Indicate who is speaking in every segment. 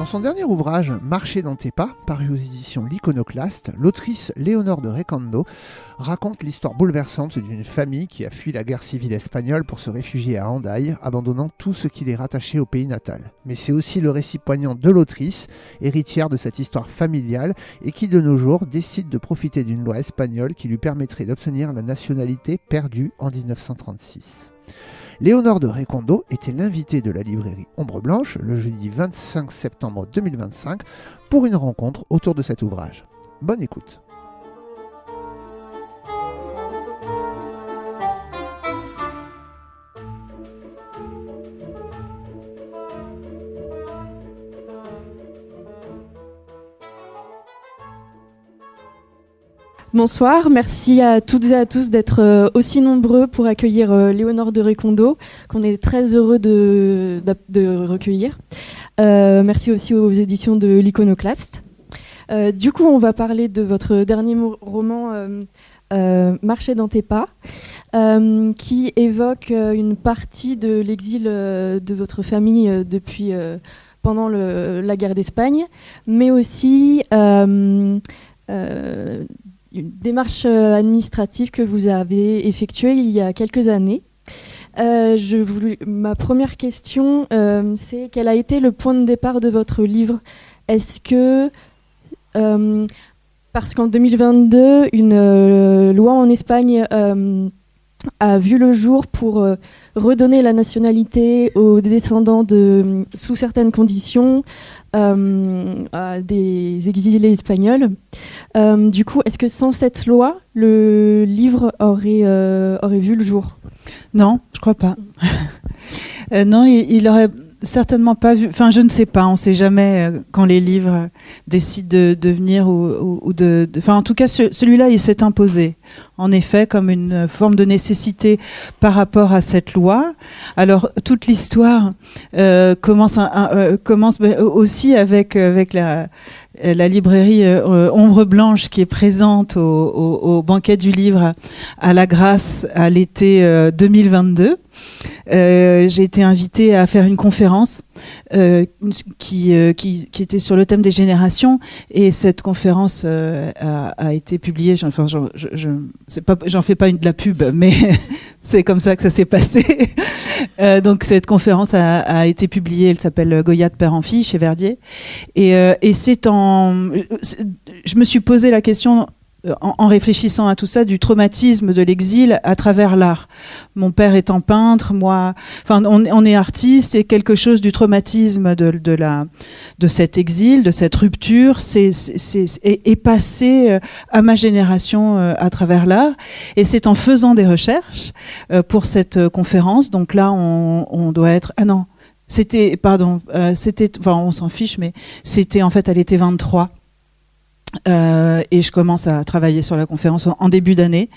Speaker 1: Dans son dernier ouvrage, Marcher dans tes pas, paru aux éditions L'Iconoclaste, l'autrice Léonore de Recondo raconte l'histoire bouleversante d'une famille qui a fui la guerre civile espagnole pour se réfugier à Hendaye, abandonnant tout ce qui les rattachait au pays natal. Mais c'est aussi le récit poignant de l'autrice, héritière de cette histoire familiale, et qui de nos jours décide de profiter d'une loi espagnole qui lui permettrait d'obtenir la nationalité perdue en 1936. Léonore de Recondo était l'invitée de la librairie Ombre Blanche le jeudi 25 septembre 2025 pour une rencontre autour de cet ouvrage. Bonne écoute.
Speaker 2: Bonsoir, merci à toutes et à tous d'être aussi nombreux pour accueillir Léonore de Recondo, qu'on est très heureux de recueillir. Merci aussi aux éditions de l'Iconoclaste. Du coup, on va parler de votre dernier roman, Marcher dans tes pas, qui évoque une partie de l'exil de votre famille depuis pendant la guerre d'Espagne, mais aussi une démarche administrative que vous avez effectuée il y a quelques années. Ma première question, c'est quel a été le point de départ de votre livre ? Est-ce que, parce qu'en 2022, une loi en Espagne a vu le jour pour redonner la nationalité aux descendants sous certaines conditions, à des exilés espagnols. Du coup, est-ce que sans cette loi, le livre aurait vu le jour ?
Speaker 3: Non, je crois pas. Non, il aurait certainement pas vu. Enfin, je ne sais pas. On ne sait jamais quand les livres décident de venir ou de. Enfin, en tout cas, celui-là, il s'est imposé. En effet, comme une forme de nécessité par rapport à cette loi. Alors, toute l'histoire commence aussi avec la librairie Ombre Blanche qui est présente au banquet du livre à la Grâce à l'été 2022. J'ai été invitée à faire une conférence qui était sur le thème des générations, et cette conférence a été publiée. Enfin, j'en fais pas de la pub, mais c'est comme ça que ça s'est passé. Donc cette conférence a été publiée. Elle s'appelle Goya de père en fille chez Verdier, et je me suis posé la question, en réfléchissant à tout ça, du traumatisme de l'exil à travers l'art. Mon père étant peintre, on est artiste, et quelque chose du traumatisme de cet exil, de cette rupture, est passé à ma génération à travers l'art. Et c'est en faisant des recherches pour cette conférence. Donc là, on doit être... Ah non, on s'en fiche, mais c'était en fait à l'été 23. Et je commence à travailler sur la conférence en début d'année.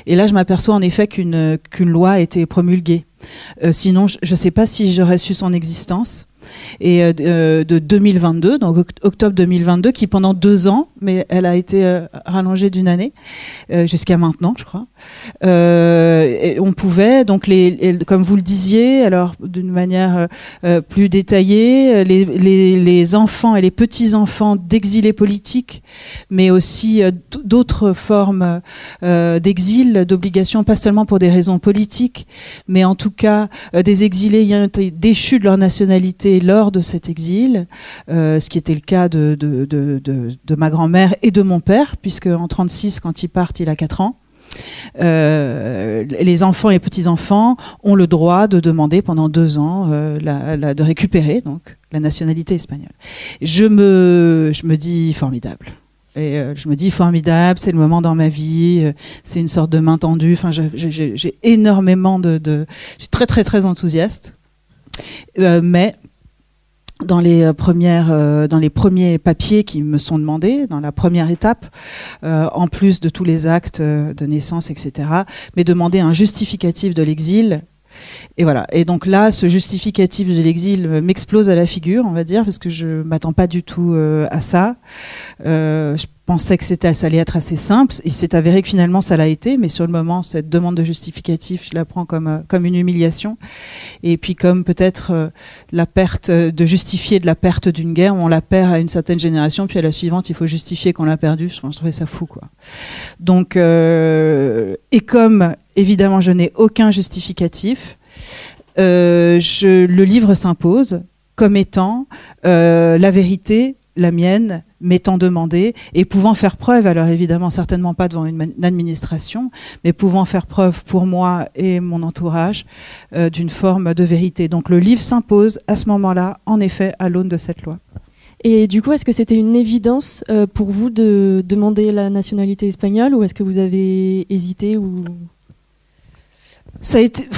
Speaker 3: Et là, je m'aperçois en effet qu'une loi a été promulguée. Sinon, je ne sais pas si j'aurais su son existence. Et de 2022, donc octobre 2022, qui pendant 2 ans, mais elle a été rallongée d'1 année, jusqu'à maintenant, je crois. Et on pouvait, donc, comme vous le disiez, alors d'une manière plus détaillée, les enfants et les petits-enfants d'exilés politiques, mais aussi d'autres formes d'exil, d'obligation, pas seulement pour des raisons politiques, mais en tout cas des exilés ayant été déchus de leur nationalité lors de cet exil, ce qui était le cas de ma grand-mère et de mon père, puisque en 1936, quand ils partent, il a 4 ans. Les enfants et les petits-enfants ont le droit de demander pendant 2 ans de récupérer donc la nationalité espagnole. Je me dis formidable. Et je me dis formidable, c'est le moment dans ma vie, c'est une sorte de main tendue. Enfin, j'ai énormément je suis très très très enthousiaste, mais dans les premiers papiers qui me sont demandés, dans la première étape, en plus de tous les actes de naissance, etc., mais demander un justificatif de l'exil, Et voilà. Et donc là, ce justificatif de l'exil m'explose à la figure, on va dire, parce que je m'attends pas du tout à ça. Je pensais que ça allait être assez simple. Il s'est avéré que finalement ça l'a été, mais sur le moment, cette demande de justificatif, je la prends comme une humiliation. Et puis comme peut-être la perte, de justifier de la perte d'une guerre, on la perd à une certaine génération, puis à la suivante, il faut justifier qu'on l'a perdue. Je trouvais ça fou, quoi. Donc, et comme évidemment je n'ai aucun justificatif, le livre s'impose comme étant la vérité, la mienne, m'étant demandée et pouvant faire preuve, alors évidemment certainement pas devant une administration, mais pouvant faire preuve pour moi et mon entourage d'une forme de vérité. Donc le livre s'impose à ce moment-là, en effet, à l'aune de cette loi.
Speaker 2: Et du coup, est-ce que c'était une évidence pour vous de demander la nationalité espagnole, ou est-ce que vous avez hésité ou...
Speaker 3: Ça a été...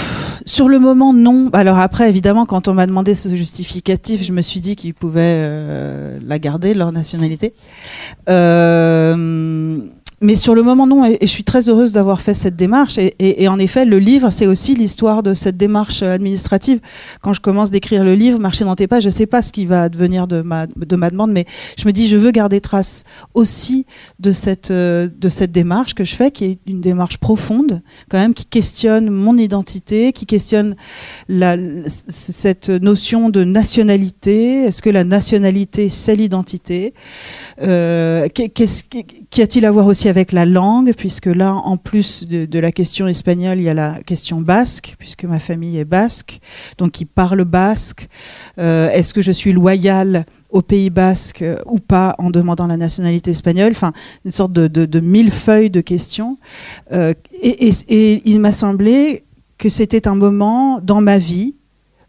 Speaker 3: Sur le moment, non. Alors après, évidemment, quand on m'a demandé ce justificatif, je me suis dit qu'ils pouvaient la garder, leur nationalité. Mais sur le moment, non. Et je suis très heureuse d'avoir fait cette démarche. Et en effet, le livre, c'est aussi l'histoire de cette démarche administrative. Quand je commence d'écrire le livre, Marcher dans tes pas, je ne sais pas ce qui va advenir de ma demande, mais je me dis, je veux garder trace aussi de cette démarche que je fais, qui est une démarche profonde, quand même, qui questionne mon identité, qui questionne cette notion de nationalité. Est-ce que la nationalité, c'est l'identité? Qu'y a-t-il à voir aussi avec la langue, puisque là, en plus de la question espagnole, il y a la question basque, puisque ma famille est basque, donc ils parlent basque. Est-ce que je suis loyale au Pays basque ou pas en demandant la nationalité espagnole? Enfin, une sorte de millefeuille de questions. Et il m'a semblé que c'était un moment dans ma vie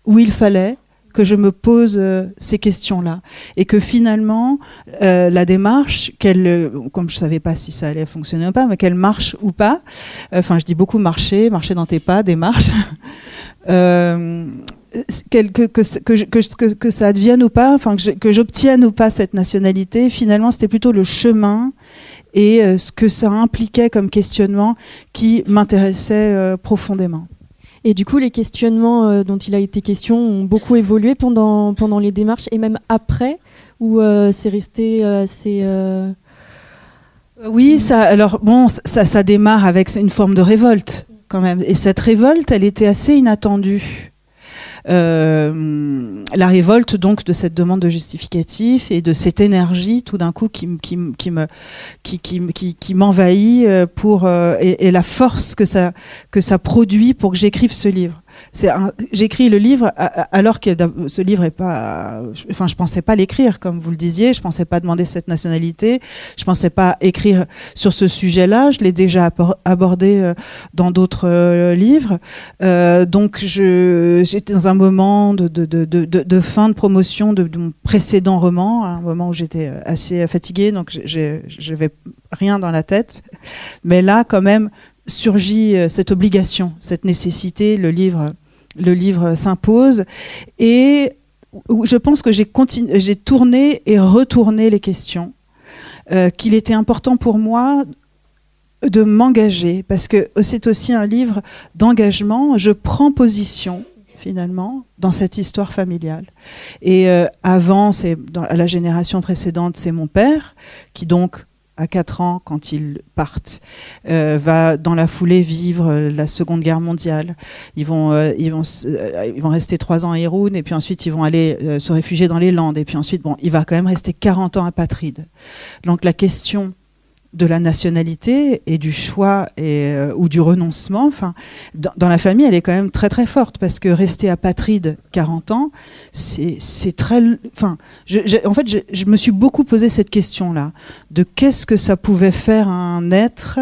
Speaker 3: où il fallait que je me pose ces questions-là. Et que finalement, la démarche, comme je ne savais pas si ça allait fonctionner ou pas, mais qu'elle marche ou pas, enfin je dis beaucoup marcher dans tes pas, démarche, que ça advienne ou pas, enfin que j'obtienne ou pas cette nationalité, finalement c'était plutôt le chemin et ce que ça impliquait comme questionnement qui m'intéressait profondément.
Speaker 2: Et du coup, les questionnements dont il a été question ont beaucoup évolué pendant les démarches et même après, où c'est resté assez...
Speaker 3: Oui, ça démarre avec une forme de révolte quand même. Et cette révolte, elle était assez inattendue. La révolte donc de cette demande de justificatif et de cette énergie tout d'un coup qui m'envahit et la force que ça produit pour que j'écrive ce livre. J'écris le livre alors que ce livre est pas... Enfin, je pensais pas l'écrire, comme vous le disiez. Je pensais pas demander cette nationalité. Je pensais pas écrire sur ce sujet-là. Je l'ai déjà abordé dans d'autres livres. Donc, j'étais dans un moment de fin de promotion de mon précédent roman, un moment où j'étais assez fatiguée, donc je n'avais rien dans la tête. Mais là, quand même, surgit cette obligation, cette nécessité, le livre s'impose et je pense que j'ai tourné et retourné les questions, qu'il était important pour moi de m'engager parce que c'est aussi un livre d'engagement. Je prends position finalement dans cette histoire familiale et avant, dans la génération précédente, c'est mon père qui donc à 4 ans, quand ils partent, va dans la foulée vivre la Seconde Guerre mondiale. Ils vont rester 3 ans à Irun, et puis ensuite ils vont aller se réfugier dans les Landes, et puis ensuite, il va quand même rester 40 ans apatride. Donc la question de la nationalité et du choix ou du renoncement, enfin, dans la famille, elle est quand même très très forte parce que rester apatride 40 ans, c'est très... Enfin, en fait, je me suis beaucoup posé cette question-là, de qu'est-ce que ça pouvait faire à un être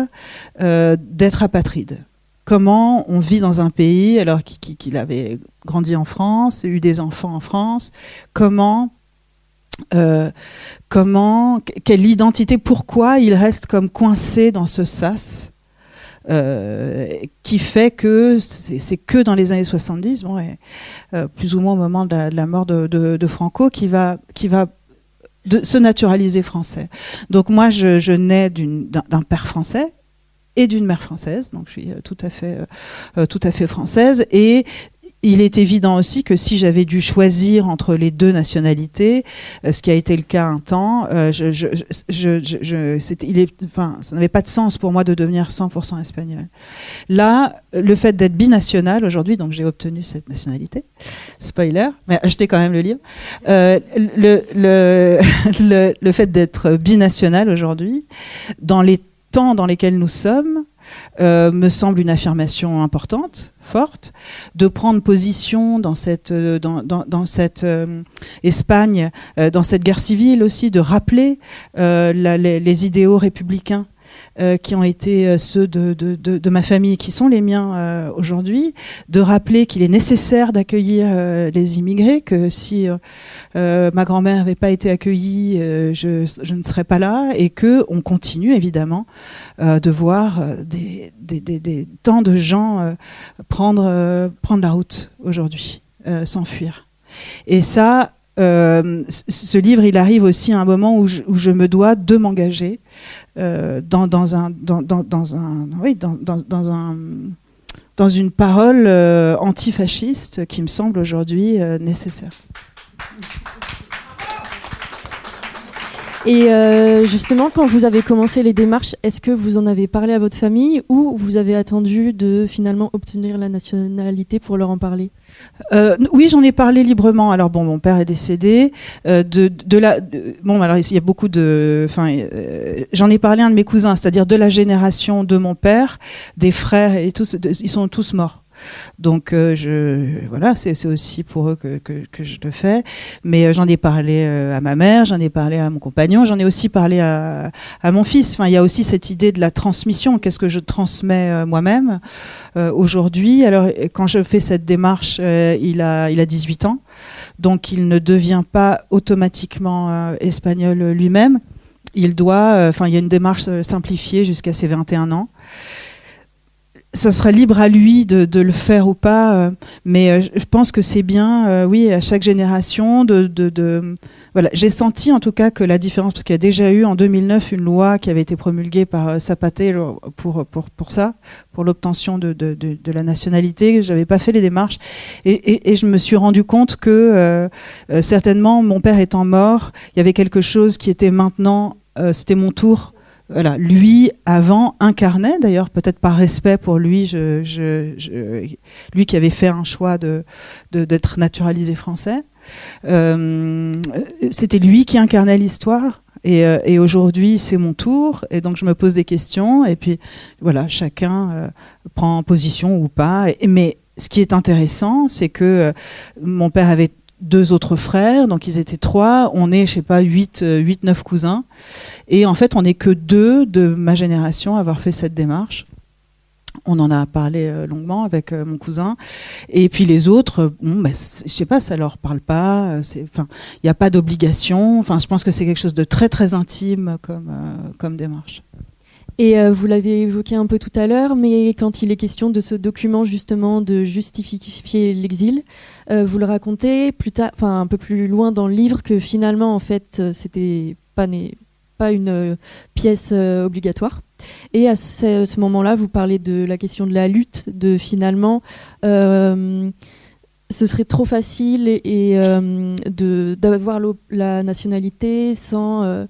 Speaker 3: d'être apatride. Comment on vit dans un pays alors qu'il avait grandi en France, eu des enfants en France, quelle identité, pourquoi il reste comme coincé dans ce sas qui fait que c'est que dans les années 70, plus ou moins au moment de la mort de Franco, qui va se naturaliser français. Donc moi, je nais d'un père français, et d'une mère française, donc je suis tout à fait française, et il est évident aussi que si j'avais dû choisir entre les deux nationalités, ce qui a été le cas un temps, ça n'avait pas de sens pour moi de devenir 100% espagnole. Là, le fait d'être binationale aujourd'hui, donc j'ai obtenu cette nationalité, spoiler, mais achetez quand même le livre, le fait d'être binationale aujourd'hui, dans les temps dans lesquels nous sommes, me semble une affirmation importante, forte, de prendre position dans cette Espagne, dans cette guerre civile aussi, de rappeler les idéaux républicains qui ont été ceux de ma famille, qui sont les miens aujourd'hui, de rappeler qu'il est nécessaire d'accueillir les immigrés, que si ma grand-mère n'avait pas été accueillie, je ne serais pas là, et qu'on continue évidemment de voir tant de gens prendre la route aujourd'hui, s'enfuir. Et ça, ce livre, il arrive aussi à un moment où je me dois de m'engager dans une parole antifasciste qui me semble aujourd'hui nécessaire.
Speaker 2: Et justement, quand vous avez commencé les démarches, est-ce que vous en avez parlé à votre famille ou vous avez attendu de finalement obtenir la nationalité pour leur en parler ?
Speaker 3: Oui, j'en ai parlé librement. Alors bon, mon père est décédé. Bon, alors il y a beaucoup de. J'en ai parlé à un de mes cousins, c'est-à-dire de la génération de mon père, des frères et tous, ils sont tous morts. Donc voilà, c'est aussi pour eux que je le fais. Mais j'en ai parlé à ma mère, j'en ai parlé à mon compagnon, j'en ai aussi parlé à mon fils. Enfin, il y a aussi cette idée de la transmission. Qu'est-ce que je transmets moi-même aujourd'hui? Alors, quand je fais cette démarche, il a 18 ans, donc il ne devient pas automatiquement espagnol lui-même. Il doit, il y a une démarche simplifiée jusqu'à ses 21 ans. Ça sera libre à lui de le faire ou pas, mais je pense que c'est bien, oui, à chaque génération voilà. J'ai senti en tout cas que la différence, parce qu'il y a déjà eu en 2009 une loi qui avait été promulguée par Zapatero pour ça, pour l'obtention de la nationalité. J'avais pas fait les démarches et je me suis rendu compte que certainement mon père étant mort, il y avait quelque chose qui était maintenant, c'était mon tour. Voilà, lui avant incarnait, d'ailleurs peut-être par respect pour lui, lui qui avait fait un choix d'être naturalisé français, c'était lui qui incarnait l'histoire. Et aujourd'hui c'est mon tour, et donc je me pose des questions, et puis voilà, chacun prend position ou pas. Mais ce qui est intéressant, c'est que mon père avait 2 autres frères, donc ils étaient 3, on est, je sais pas, 8-9 cousins, et en fait on n'est que 2 de ma génération à avoir fait cette démarche. On en a parlé longuement avec mon cousin, et puis les autres, je sais pas, ça leur parle pas, il n'y a pas d'obligation, je pense que c'est quelque chose de très très intime comme démarche.
Speaker 2: Et vous l'avez évoqué un peu tout à l'heure, mais quand il est question de ce document justement de justifier l'exil, vous le racontez plus tard, un peu plus loin dans le livre, que finalement en fait c'était pas une pièce obligatoire. Et à ce moment-là, vous parlez de la question de la lutte, de finalement ce serait trop facile et d'avoir la nationalité sans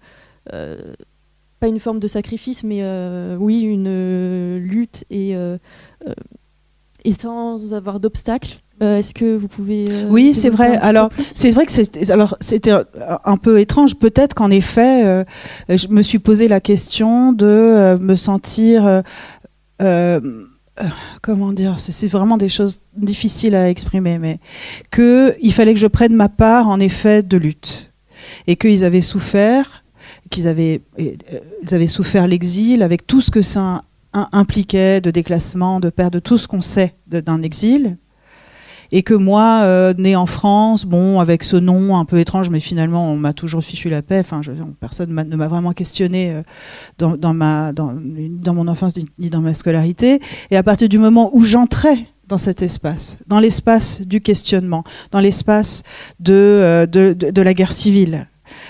Speaker 2: pas une forme de sacrifice, mais oui, une lutte et sans avoir d'obstacles. Est-ce que vous pouvez
Speaker 3: oui, c'est vrai. Alors, c'est vrai que c'était un peu étrange. Peut-être qu'en effet, je me suis posé la question de me sentir. Comment dire, c'est vraiment des choses difficiles à exprimer, mais qu'il fallait que je prenne ma part, en effet, de lutte, et qu'ils avaient souffert. Ils avaient souffert l'exil avec tout ce que ça impliquait de déclassement, de perte de tout ce qu'on sait d'un exil, et que moi, né en France, avec ce nom un peu étrange, mais finalement on m'a toujours fichu la paix. Personne ne m'a vraiment questionné dans mon enfance ni dans ma scolarité. Et à partir du moment où j'entrais dans cet espace, dans l'espace du questionnement, dans l'espace de la guerre civile,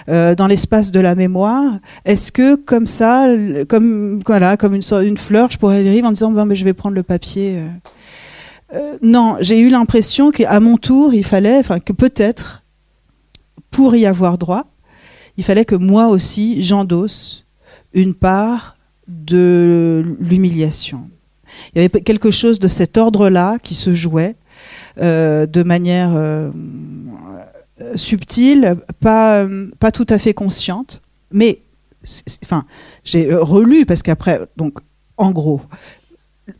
Speaker 3: dans l'espace de la mémoire. Est-ce que comme ça, comme une fleur, je pourrais vivre en disant mais je vais prendre le papier. Non, j'ai eu l'impression qu'à mon tour, il fallait, que peut-être, pour y avoir droit, il fallait que moi aussi j'endosse une part de l'humiliation. Il y avait quelque chose de cet ordre-là qui se jouait de manière subtile, pas tout à fait consciente, mais j'ai relu parce qu'après, donc en gros,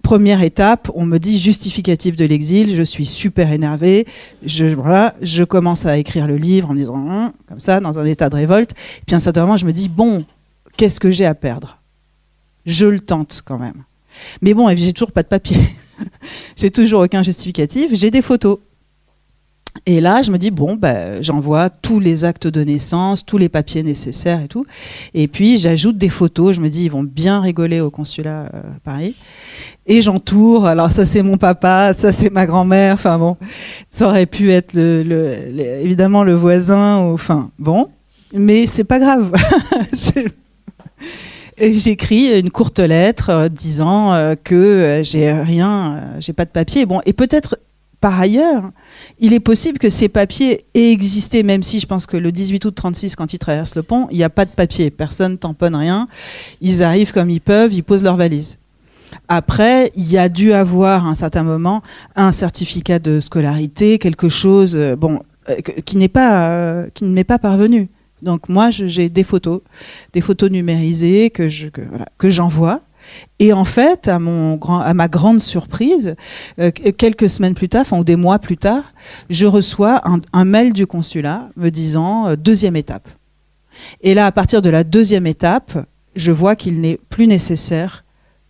Speaker 3: première étape, on me dit justificatif de l'exil, je suis super énervée, je commence à écrire le livre en me disant comme ça, dans un état de révolte, et puis instantanément je me dis bon, qu'est-ce que j'ai à perdre ? Je le tente quand même. Mais bon, j'ai toujours pas de papier. J'ai toujours aucun justificatif. J'ai des photos. Et là, je me dis, bon, j'envoie tous les actes de naissance, tous les papiers nécessaires et tout. Et puis, j'ajoute des photos. Je me dis, ils vont bien rigoler au consulat Paris. Et j'entoure. Alors, ça, c'est mon papa. Ça, c'est ma grand-mère. Enfin, bon, ça aurait pu être évidemment le voisin. Enfin, bon. Mais c'est pas grave. Et j'écris une courte lettre disant que j'ai pas de papier. Bon, et peut-être par ailleurs, il est possible que ces papiers aient existé, même si je pense que le 18 août 36, quand ils traversent le pont, il n'y a pas de papier, personne tamponne rien. Ils arrivent comme ils peuvent, ils posent leurs valises. Après, il y a dû avoir à un certain moment un certificat de scolarité, quelque chose, qui ne m'est pas parvenu. Donc moi, j'ai des photos numérisées que j'envoie. Et en fait, à ma grande surprise, quelques semaines plus tard, ou des mois plus tard, je reçois un mail du consulat me disant deuxième étape. Et là, à partir de la deuxième étape, je vois qu'il n'est plus nécessaire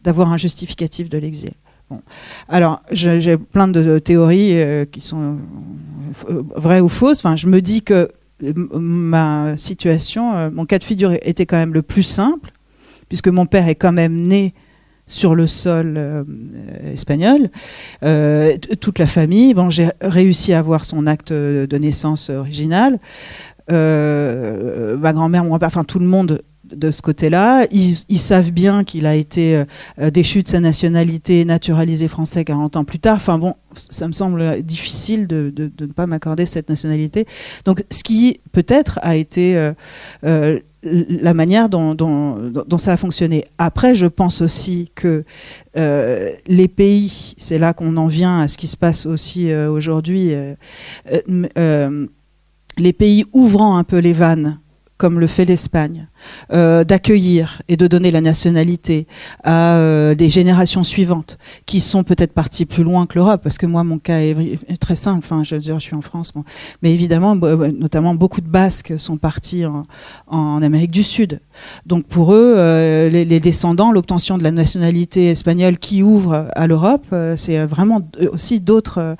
Speaker 3: d'avoir un justificatif de l'exil. Bon. Alors, j'ai plein de théories qui sont vraies ou fausses. Enfin, je me dis que ma situation, mon cas de figure était quand même le plus simple, puisque mon père est quand même né sur le sol espagnol, toute la famille. Bon, j'ai réussi à avoir son acte de naissance original. Ma grand-mère, mon père, enfin tout le monde de ce côté-là, ils savent bien qu'il a été déchu de sa nationalité, naturalisé français 40 ans plus tard. Enfin bon, ça me semble difficile de ne pas m'accorder cette nationalité. Donc ce qui peut-être a été la manière dont ça a fonctionné. Après, je pense aussi que les pays, c'est là qu'on en vient à ce qui se passe aussi aujourd'hui, les pays ouvrant un peu les vannes, comme le fait l'Espagne, d'accueillir et de donner la nationalité à des générations suivantes qui sont peut-être parties plus loin que l'Europe, parce que moi mon cas est très simple, enfin je veux dire je suis en France, bon. Mais évidemment notamment beaucoup de Basques sont partis en Amérique du Sud, donc pour eux les descendants, l'obtention de la nationalité espagnole qui ouvre à l'Europe, c'est vraiment aussi d'autres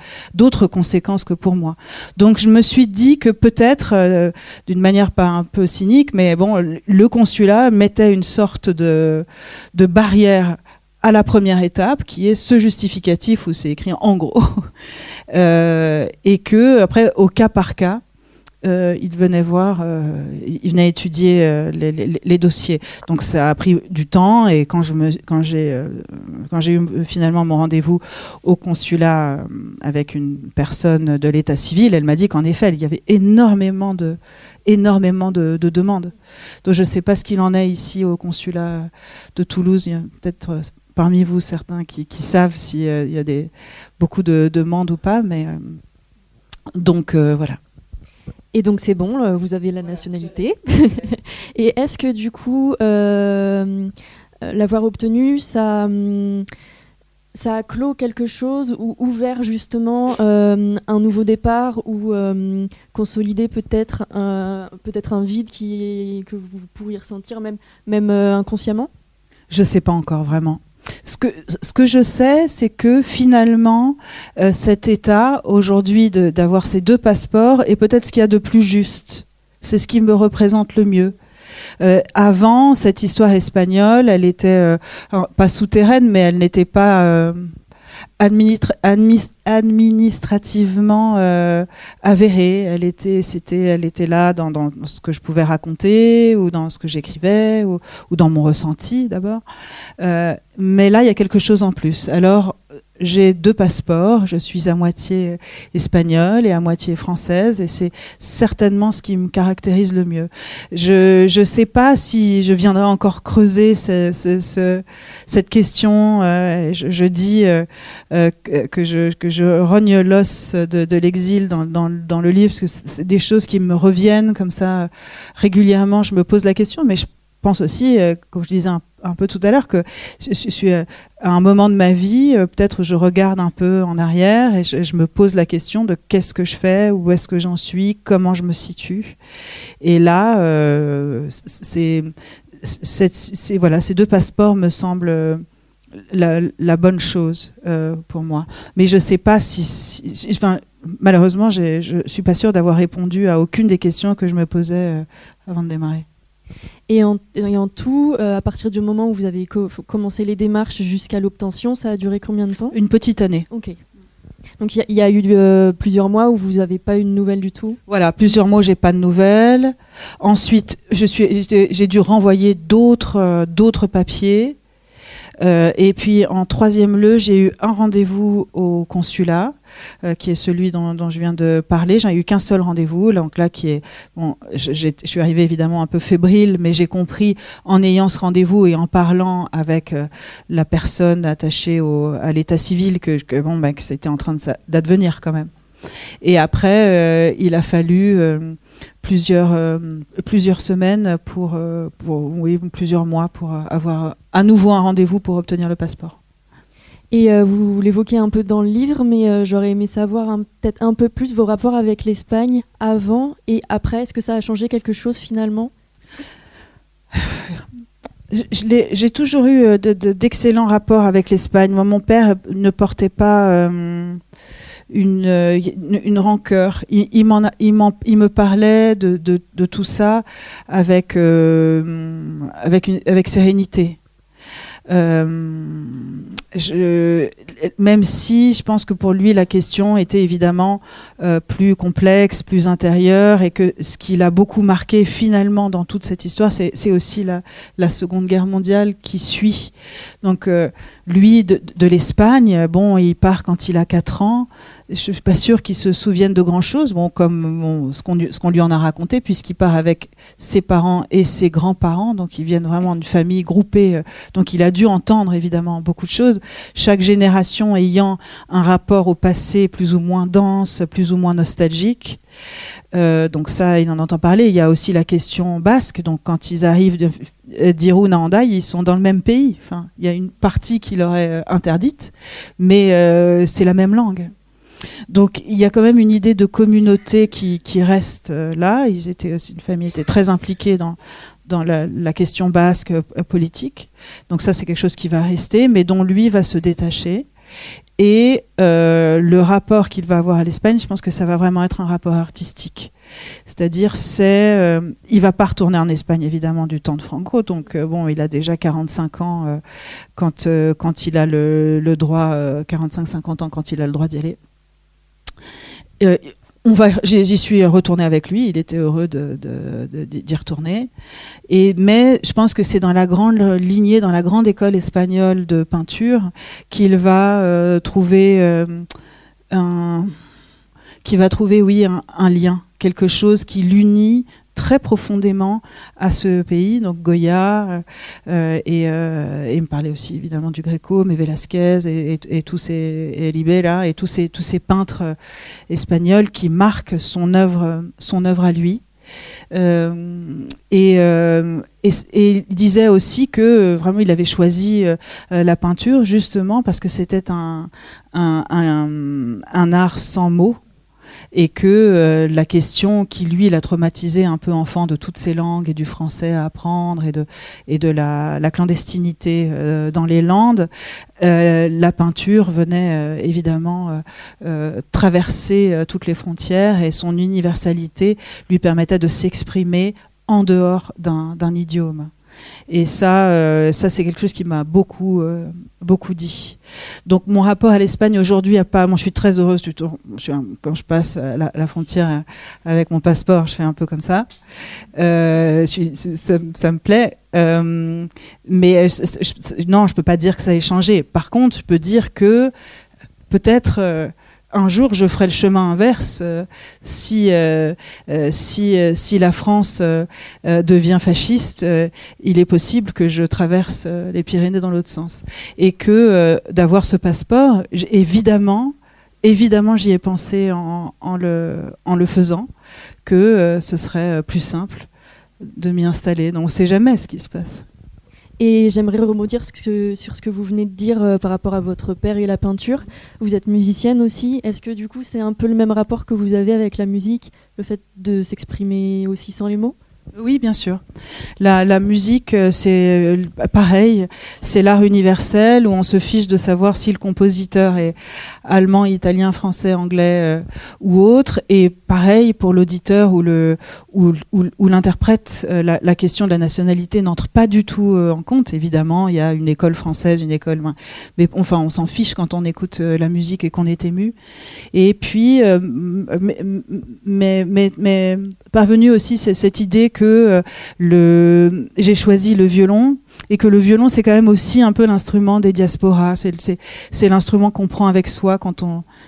Speaker 3: conséquences que pour moi. Donc je me suis dit que peut-être d'une manière pas un peu cynique, mais bon, le consulat mettait une sorte de barrière à la première étape, qui est ce justificatif où c'est écrit en gros, et que après, au cas par cas, il venait voir, il venait étudier les dossiers. Donc ça a pris du temps, et quand j'ai eu finalement mon rendez-vous au consulat avec une personne de l'état civil, elle m'a dit qu'en effet, il y avait énormément de demandes. Donc je ne sais pas ce qu'il en est ici au consulat de Toulouse. Il y a peut-être parmi vous certains qui savent s'il y a beaucoup de demandes ou pas, mais donc voilà.
Speaker 2: Et donc c'est bon, vous avez la nationalité. Et est-ce que du coup, l'avoir obtenu, ça a clos quelque chose ou ouvert justement un nouveau départ ou consolidé peut-être un vide que vous pourriez ressentir même inconsciemment ?
Speaker 3: Je ne sais pas encore vraiment. Ce que je sais, c'est que finalement, cet état, aujourd'hui, d'avoir ces deux passeports, est peut-être ce qu'il y a de plus juste. C'est ce qui me représente le mieux. Avant, cette histoire espagnole, elle était pas souterraine, mais elle n'était pas administrativement avérée. Elle était là dans ce que je pouvais raconter, ou dans ce que j'écrivais, ou dans mon ressenti d'abord. Mais là, il y a quelque chose en plus. Alors, j'ai 2 passeports, je suis à moitié espagnole et à moitié française, et c'est certainement ce qui me caractérise le mieux. Je ne sais pas si je viendrai encore creuser cette question. Je dis que je rogne l'os de l'exil dans le livre, parce que c'est des choses qui me reviennent comme ça régulièrement. Je me pose la question, mais je pense aussi, comme je disais un peu tout à l'heure, que je suis à un moment de ma vie, peut-être je regarde un peu en arrière et je me pose la question de qu'est-ce que je fais, où est-ce que j'en suis, comment je me situe. Et là, voilà, ces 2 passeports me semblent la bonne chose pour moi. Mais je ne sais pas enfin, malheureusement, je ne suis pas sûre d'avoir répondu à aucune des questions que je me posais avant de démarrer.
Speaker 2: Et en tout, à partir du moment où vous avez commencé les démarches jusqu'à l'obtention, ça a duré combien de temps ?
Speaker 3: Une petite année.
Speaker 2: Ok. Donc il y a eu plusieurs mois où vous n'avez pas eu de nouvelles du tout ?
Speaker 3: Voilà, plusieurs mois, j'ai pas de nouvelles. Ensuite, j'ai dû renvoyer d'autres papiers. Et puis en 3e lieu, j'ai eu un rendez-vous au consulat, qui est celui dont je viens de parler. J'en ai eu qu'un seul rendez-vous, donc là qui est bon. Je suis arrivée évidemment un peu fébrile, mais j'ai compris en ayant ce rendez-vous et en parlant avec la personne attachée à l'état civil que c'était en train d'advenir quand même. Et après, il a fallu plusieurs semaines plusieurs mois pour avoir à nouveau un rendez-vous pour obtenir le passeport.
Speaker 2: Et vous l'évoquez un peu dans le livre, mais j'aurais aimé savoir peut-être un peu plus vos rapports avec l'Espagne avant et après. Est-ce que ça a changé quelque chose finalement ?
Speaker 3: J'ai toujours eu d'excellents rapports avec l'Espagne. Moi, mon père ne portait pas une rancœur. Il me parlait de tout ça avec sérénité. Même si je pense que pour lui la question était évidemment plus complexe, plus intérieure, et que ce qui l'a beaucoup marqué finalement dans toute cette histoire, c'est aussi la Seconde Guerre mondiale qui suit. Donc lui de l'Espagne, bon, il part quand il a 4 ans. Je ne suis pas sûre qu'il se souvienne de grand-chose, comme ce qu'on lui en a raconté, puisqu'il part avec ses parents et ses grands-parents, donc ils viennent vraiment d'une famille groupée, donc il a dû entendre évidemment beaucoup de choses, chaque génération ayant un rapport au passé plus ou moins dense, plus ou moins nostalgique. Donc ça, il en entend parler. Il y a aussi la question basque, donc quand ils arrivent d'Irun à Hendaye, ils sont dans le même pays. Enfin, il y a une partie qui leur est interdite, mais c'est la même langue. Donc il y a quand même une idée de communauté qui reste là. Une famille était très impliquée dans la question basque politique. Donc ça, c'est quelque chose qui va rester, mais dont lui va se détacher. Et le rapport qu'il va avoir à l'Espagne, je pense que ça va vraiment être un rapport artistique. C'est-à-dire, il va pas retourner en Espagne, évidemment, du temps de Franco. Donc, il a déjà 45 ans quand il a le droit, 45-50 ans quand il a le droit d'y aller. J'y suis retournée avec lui, il était heureux d'y retourner. Mais je pense que c'est dans la grande lignée, dans la grande école espagnole de peinture, qu'il va trouver un lien, quelque chose qui l'unit très profondément à ce pays, donc Goya, et il me parlait aussi évidemment du Greco, mais Velázquez et tous ces Libera et tous ces peintres espagnols qui marquent son œuvre à lui. Et il disait aussi que vraiment il avait choisi la peinture justement parce que c'était un art sans mots. Et que la question qui, lui, l'a traumatisé un peu enfant de toutes ces langues et du français à apprendre et de la clandestinité dans les Landes, la peinture venait évidemment traverser toutes les frontières et son universalité lui permettait de s'exprimer en dehors d'un idiome. Et ça c'est quelque chose qui m'a beaucoup dit. Donc mon rapport à l'Espagne aujourd'hui moi je suis très heureuse quand je passe la frontière avec mon passeport, je fais un peu comme ça. Ça me plaît. Mais non, je peux pas dire que ça ait changé. Par contre, je peux dire que peut-être un jour, je ferai le chemin inverse si la France devient fasciste. Il est possible que je traverse les Pyrénées dans l'autre sens. Et que d'avoir ce passeport, évidemment, j'y ai pensé en le faisant, que ce serait plus simple de m'y installer. Donc on ne sait jamais ce qui se passe.
Speaker 2: Et j'aimerais rebondir sur ce que vous venez de dire par rapport à votre père et la peinture. Vous êtes musicienne aussi. Est-ce que du coup c'est un peu le même rapport que vous avez avec la musique, le fait de s'exprimer aussi sans les mots ?
Speaker 3: Oui, bien sûr. La musique, c'est pareil, c'est l'art universel où on se fiche de savoir si le compositeur est allemand, italien, français, anglais ou autre. Et pareil pour l'auditeur ou l'interprète, la question de la nationalité n'entre pas du tout en compte. Évidemment, il y a une école française, une école... Mais enfin, on s'en fiche quand on écoute la musique et qu'on est ému. Et puis, mais parvenue aussi cette idée que j'ai choisi le violon et que le violon c'est quand même aussi un peu l'instrument des diasporas, c'est l'instrument qu'on prend avec soi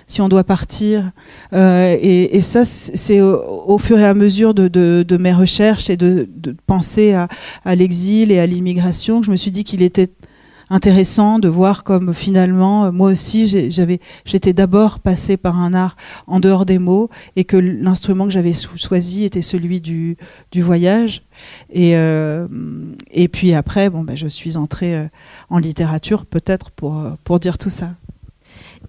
Speaker 3: si on doit partir et ça c'est au fur et à mesure de mes recherches et de penser à l'exil et à l'immigration que je me suis dit qu'il était intéressant de voir comme finalement moi aussi j'étais d'abord passée par un art en dehors des mots et que l'instrument que j'avais choisi était celui du voyage et puis après je suis entrée en littérature peut-être pour dire tout ça.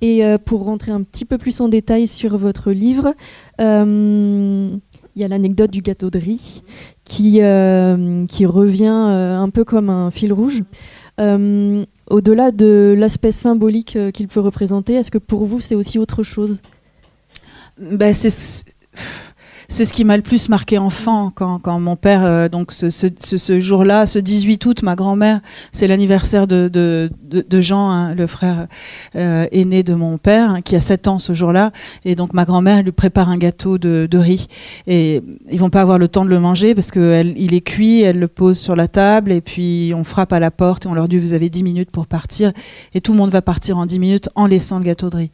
Speaker 2: Et pour rentrer un petit peu plus en détail sur votre livre, il y a l'anecdote du gâteau de riz qui revient un peu comme un fil rouge. Au-delà de l'aspect symbolique qu'il peut représenter, est-ce que pour vous c'est aussi autre chose ?
Speaker 3: C'est ce qui m'a le plus marqué enfant quand mon père, donc ce jour-là, ce 18 août, ma grand-mère, c'est l'anniversaire de Jean, hein, le frère aîné de mon père, hein, qui a 7 ans ce jour-là, et donc ma grand-mère lui prépare un gâteau de riz, et ils vont pas avoir le temps de le manger parce qu'il est cuit, elle le pose sur la table, et puis on frappe à la porte et on leur dit vous avez 10 minutes pour partir, et tout le monde va partir en 10 minutes en laissant le gâteau de riz.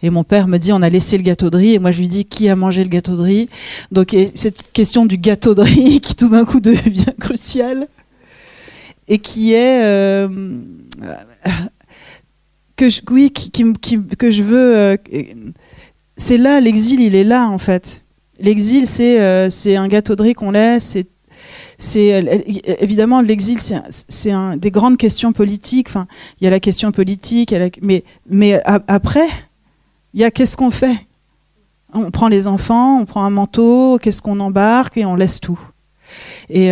Speaker 3: Et mon père me dit on a laissé le gâteau de riz, et moi je lui dis qui a mangé le gâteau de riz ? Donc cette question du gâteau de riz qui tout d'un coup devient cruciale et qui est que je veux c'est là l'exil, il est là en fait. L'exil c'est un gâteau de riz qu'on laisse, évidemment l'exil c'est des grandes questions politiques, enfin il y a la question politique, mais après il y a qu'est-ce qu'on fait ? On prend les enfants, on prend un manteau, qu'est-ce qu'on embarque et on laisse tout. Et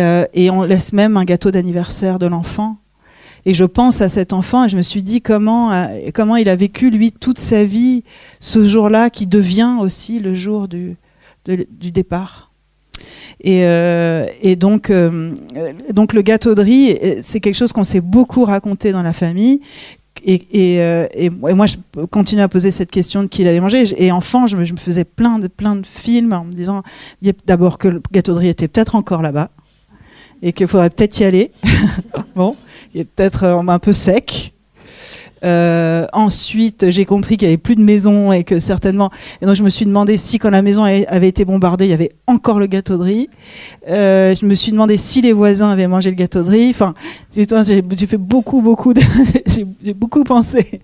Speaker 3: on laisse même un gâteau d'anniversaire de l'enfant. Et je pense à cet enfant et je me suis dit comment il a vécu lui toute sa vie ce jour-là qui devient aussi le jour du départ. Et donc le gâteau de riz, c'est quelque chose qu'on s'est beaucoup raconté dans la famille. Et moi, je continue à poser cette question de qui l'avait mangé. Et enfant, je me faisais plein de films en me disant d'abord que le gâteau de riz était peut-être encore là-bas et qu'il faudrait peut-être y aller. Bon, il est peut-être un peu sec. Ensuite, j'ai compris qu'il n'y avait plus de maison et que certainement... Et donc, je me suis demandé si, quand la maison avait été bombardée, il y avait encore le gâteau de riz. Je me suis demandé si les voisins avaient mangé le gâteau de riz. Enfin, j'ai fait beaucoup j'ai beaucoup pensé.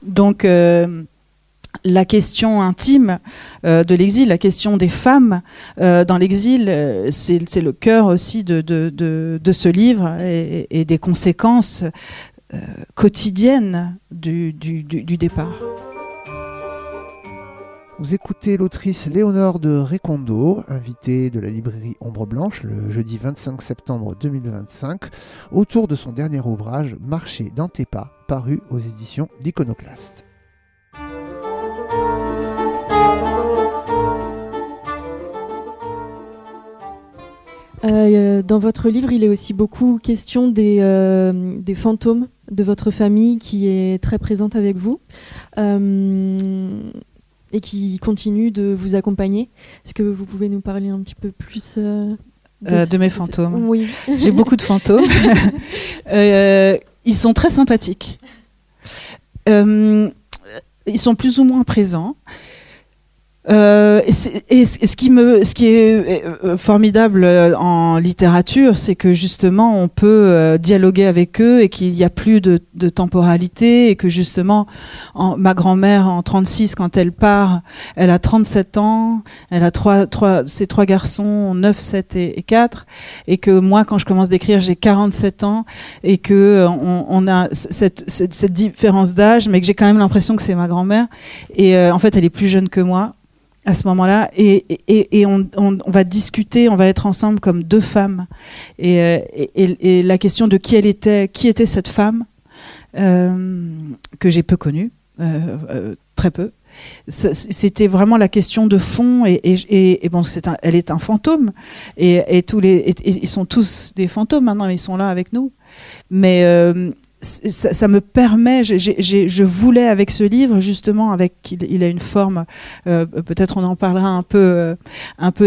Speaker 3: Donc, la question intime de l'exil, la question des femmes dans l'exil, c'est le cœur aussi de ce livre et des conséquences quotidienne du départ.
Speaker 1: Vous écoutez l'autrice Léonore de Recondo, invitée de la librairie Ombre Blanche le jeudi 25 septembre 2025, autour de son dernier ouvrage Marcher dans tes pas, paru aux éditions L'Iconoclaste.
Speaker 2: Dans votre livre, il est aussi beaucoup question des fantômes de votre famille qui est très présente avec vous et qui continue de vous accompagner. Est-ce que vous pouvez nous parler un petit peu plus
Speaker 3: de mes fantômes?
Speaker 2: Oui.
Speaker 3: J'ai beaucoup de fantômes. Ils sont très sympathiques. Ils sont plus ou moins présents. Ce qui est formidable en littérature, c'est que justement on peut dialoguer avec eux et qu'il n'y a plus de temporalité, et que justement ma grand-mère en 36, quand elle part, elle a 37 ans, elle a ses trois garçons, 9, 7 et 4, et que moi quand je commence d'écrire j'ai 47 ans, et que on a cette différence d'âge, mais que j'ai quand même l'impression que c'est ma grand-mère, et en fait elle est plus jeune que moi à ce moment-là, et on va discuter, on va être ensemble comme deux femmes, et la question de qui était cette femme que j'ai peu connue, très peu. C'était vraiment la question de fond, et bon, elle est un fantôme, et ils sont tous des fantômes maintenant, ils sont là avec nous, mais ça me permet, je voulais avec ce livre justement, il a une forme, peut-être on en parlera un peu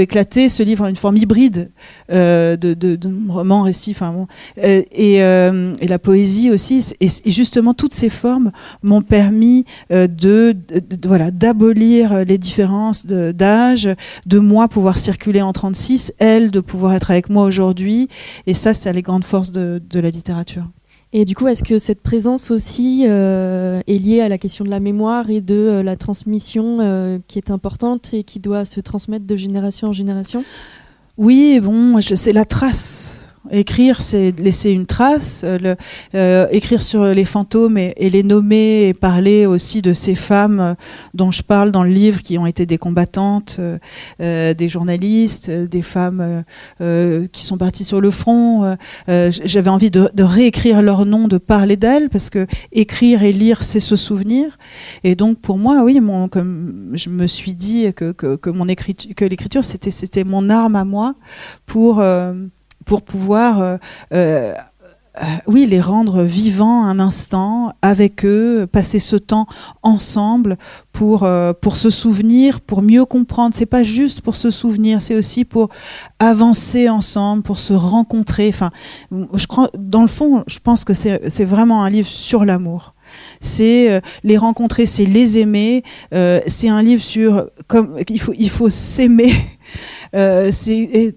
Speaker 3: éclatée. Ce livre a une forme hybride de roman, récit, enfin bon, et la poésie aussi. Et justement, toutes ces formes m'ont permis d'abolir les différences d'âge, de moi pouvoir circuler en 36, elle de pouvoir être avec moi aujourd'hui. Et ça, c'est les grandes forces de la littérature.
Speaker 2: Et du coup, est-ce que cette présence aussi est liée à la question de la mémoire et de la transmission qui est importante et qui doit se transmettre de génération en génération ?
Speaker 3: Oui, bon, c'est la trace. Écrire, c'est laisser une trace, écrire sur les fantômes et les nommer, et parler aussi de ces femmes dont je parle dans le livre, qui ont été des combattantes, des journalistes, des femmes qui sont parties sur le front. J'avais envie de réécrire leur nom, de parler d'elles, parce que écrire et lire, c'est se souvenir. Et donc pour moi, oui, comme je me suis dit que l'écriture, c'était mon arme à moi pour pouvoir les rendre vivants un instant avec eux, passer ce temps ensemble pour se souvenir, pour mieux comprendre. C'est pas juste pour se souvenir, c'est aussi pour avancer ensemble, pour se rencontrer. Enfin, je crois, dans le fond, je pense que c'est vraiment un livre sur l'amour. C'est les rencontrer, c'est les aimer. C'est un livre sur comme il faut s'aimer. Et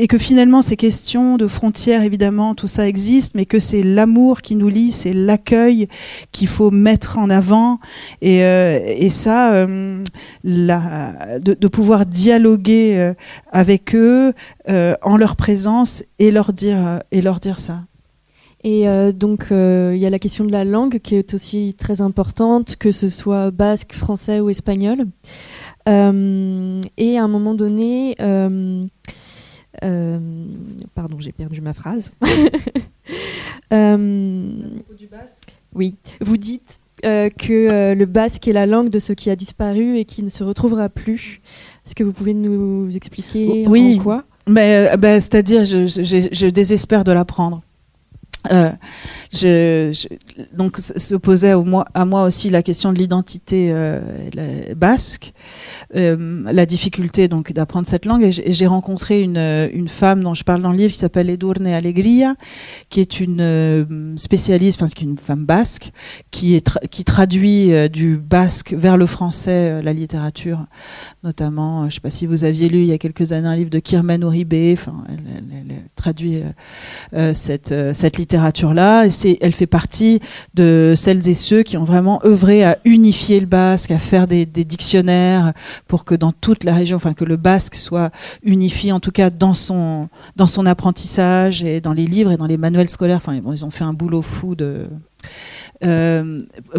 Speaker 3: que finalement ces questions de frontières, évidemment, tout ça existe, mais que c'est l'amour qui nous lie, c'est l'accueil qu'il faut mettre en avant, et ça, de pouvoir dialoguer avec eux en leur présence et leur dire ça.
Speaker 2: Et donc, il y a la question de la langue qui est aussi très importante, que ce soit basque, français ou espagnol. Et à un moment donné, pardon, j'ai perdu ma phrase.
Speaker 3: Du basque.
Speaker 2: Oui, vous dites que le basque est la langue de ce qui a disparu et qui ne se retrouvera plus. Est-ce que vous pouvez nous expliquer en quoi ?
Speaker 3: Mais c'est-à-dire, je désespère de l'apprendre. Donc s'opposait à moi aussi la question de l'identité basque, la difficulté donc d'apprendre cette langue, et j'ai rencontré une femme dont je parle dans le livre qui s'appelle Edurne Alegria, qui est une spécialiste, enfin qui est une femme basque qui traduit du basque vers le français la littérature, notamment je ne sais pas si vous aviez lu il y a quelques années un livre de Kirman Uribe, enfin elle traduit cette littérature là, et elle fait partie de celles et ceux qui ont vraiment œuvré à unifier le basque, à faire des dictionnaires pour que dans toute la région, enfin que le basque soit unifié, en tout cas dans son apprentissage et dans les livres et dans les manuels scolaires. Enfin, ils ont fait un boulot fou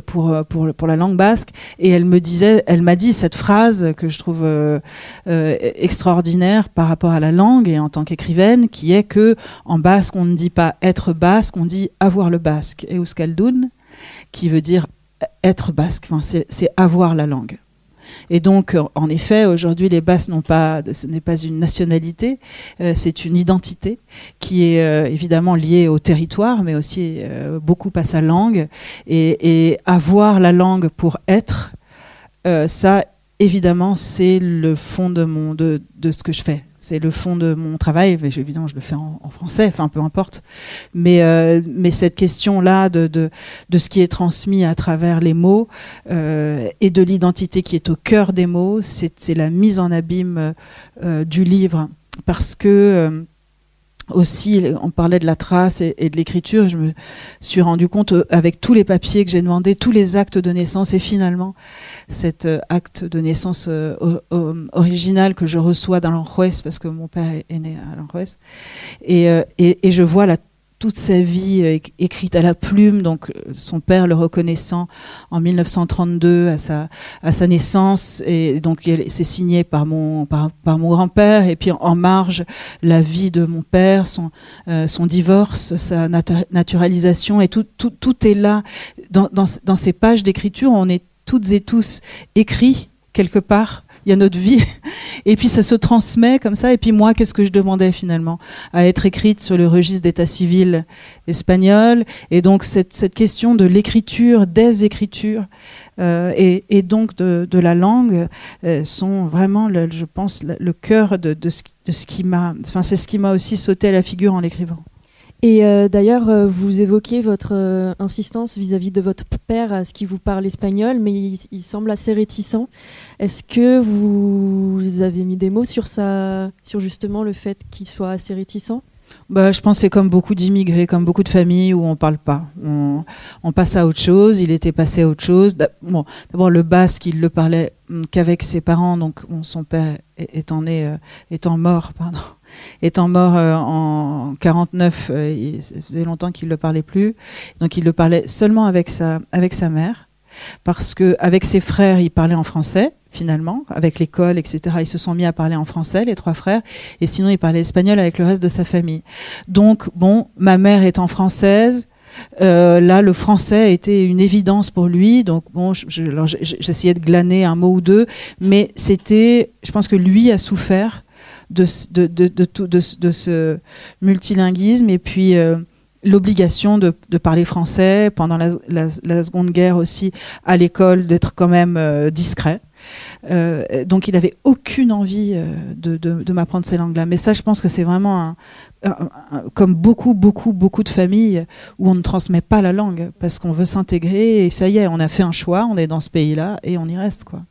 Speaker 3: pour la langue basque, et elle m'a dit cette phrase que je trouve extraordinaire par rapport à la langue et en tant qu'écrivaine, qui est que en basque on ne dit pas être basque, on dit avoir le basque, euskaldun, qui veut dire être basque, enfin, c'est avoir la langue. Et donc, en effet, aujourd'hui, les Basques ce n'est pas une nationalité, c'est une identité qui est évidemment liée au territoire, mais aussi beaucoup à sa langue. Et avoir la langue pour être, ça, évidemment, c'est le fond de ce que je fais. C'est le fond de mon travail. Mais évidemment, je le fais en français, enfin, peu importe. Mais cette question-là de ce qui est transmis à travers les mots et de l'identité qui est au cœur des mots, c'est la mise en abîme du livre. Parce que aussi, on parlait de la trace et de l'écriture. Je me suis rendu compte, avec tous les papiers que j'ai demandés, tous les actes de naissance, et finalement, cet acte de naissance original que je reçois d'Aranjuez, parce que mon père est né à Aranjuez, et je vois toute sa vie écrite à la plume, donc son père le reconnaissant en 1932 à sa naissance, et donc c'est signé par mon grand-père, et puis en marge la vie de mon père, son divorce, sa naturalisation, et tout est là dans ces pages d'écriture. On est toutes et tous écrits quelque part. Il y a notre vie, et puis ça se transmet comme ça. Et puis moi, qu'est-ce que je demandais finalement? À être écrite sur le registre d'état civil espagnol. Et donc cette question de l'écriture, des écritures, et donc de la langue, sont vraiment, je pense, le cœur de ce qui m'a... Enfin, c'est ce qui m'a aussi sauté à la figure en l'écrivant.
Speaker 2: Et d'ailleurs, vous évoquez votre insistance vis-à-vis de votre père à ce qui vous parle espagnol, mais il semble assez réticent. Est-ce que vous avez mis des mots sur justement le fait qu'il soit assez réticent ?
Speaker 3: Je pense que c'est comme beaucoup d'immigrés, comme beaucoup de familles où on ne parle pas. On passe à autre chose, il était passé à autre chose. D'abord, le basque, il le parlait qu'avec ses parents, donc son père étant mort en 49, ça faisait longtemps qu'il ne le parlait plus. Donc il le parlait seulement avec sa mère, parce qu'avec ses frères, il parlait en français. Finalement, avec l'école, etc., ils se sont mis à parler en français, les 3 frères, et sinon ils parlaient espagnol avec le reste de sa famille. Donc, ma mère étant française, là, le français était une évidence pour lui, donc j'essayais de glaner un mot ou deux, mais je pense que lui a souffert de ce multilinguisme, et puis l'obligation de parler français pendant la Seconde Guerre aussi, à l'école, d'être quand même discret. Donc il n'avait aucune envie de m'apprendre ces langues-là. Mais ça, je pense que c'est vraiment comme beaucoup de familles où on ne transmet pas la langue parce qu'on veut s'intégrer, et ça y est, on a fait un choix, on est dans ce pays-là et on y reste, quoi.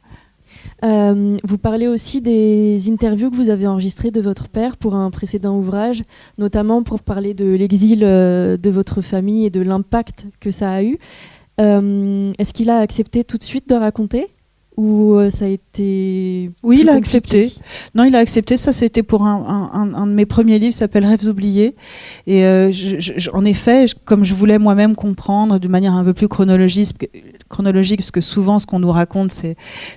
Speaker 2: Vous parlez aussi des interviews que vous avez enregistrées de votre père pour un précédent ouvrage, notamment pour parler de l'exil de votre famille et de l'impact que ça a eu. Est-ce qu'il a accepté tout de suite de raconter ? Ou ça a été...
Speaker 3: Oui, il a accepté. Non, il a accepté. Ça, c'était pour un de mes premiers livres, qui s'appelle Rêves oubliés. Et en effet, comme je voulais moi-même comprendre d'une manière un peu plus chronologique, parce que souvent, ce qu'on nous raconte,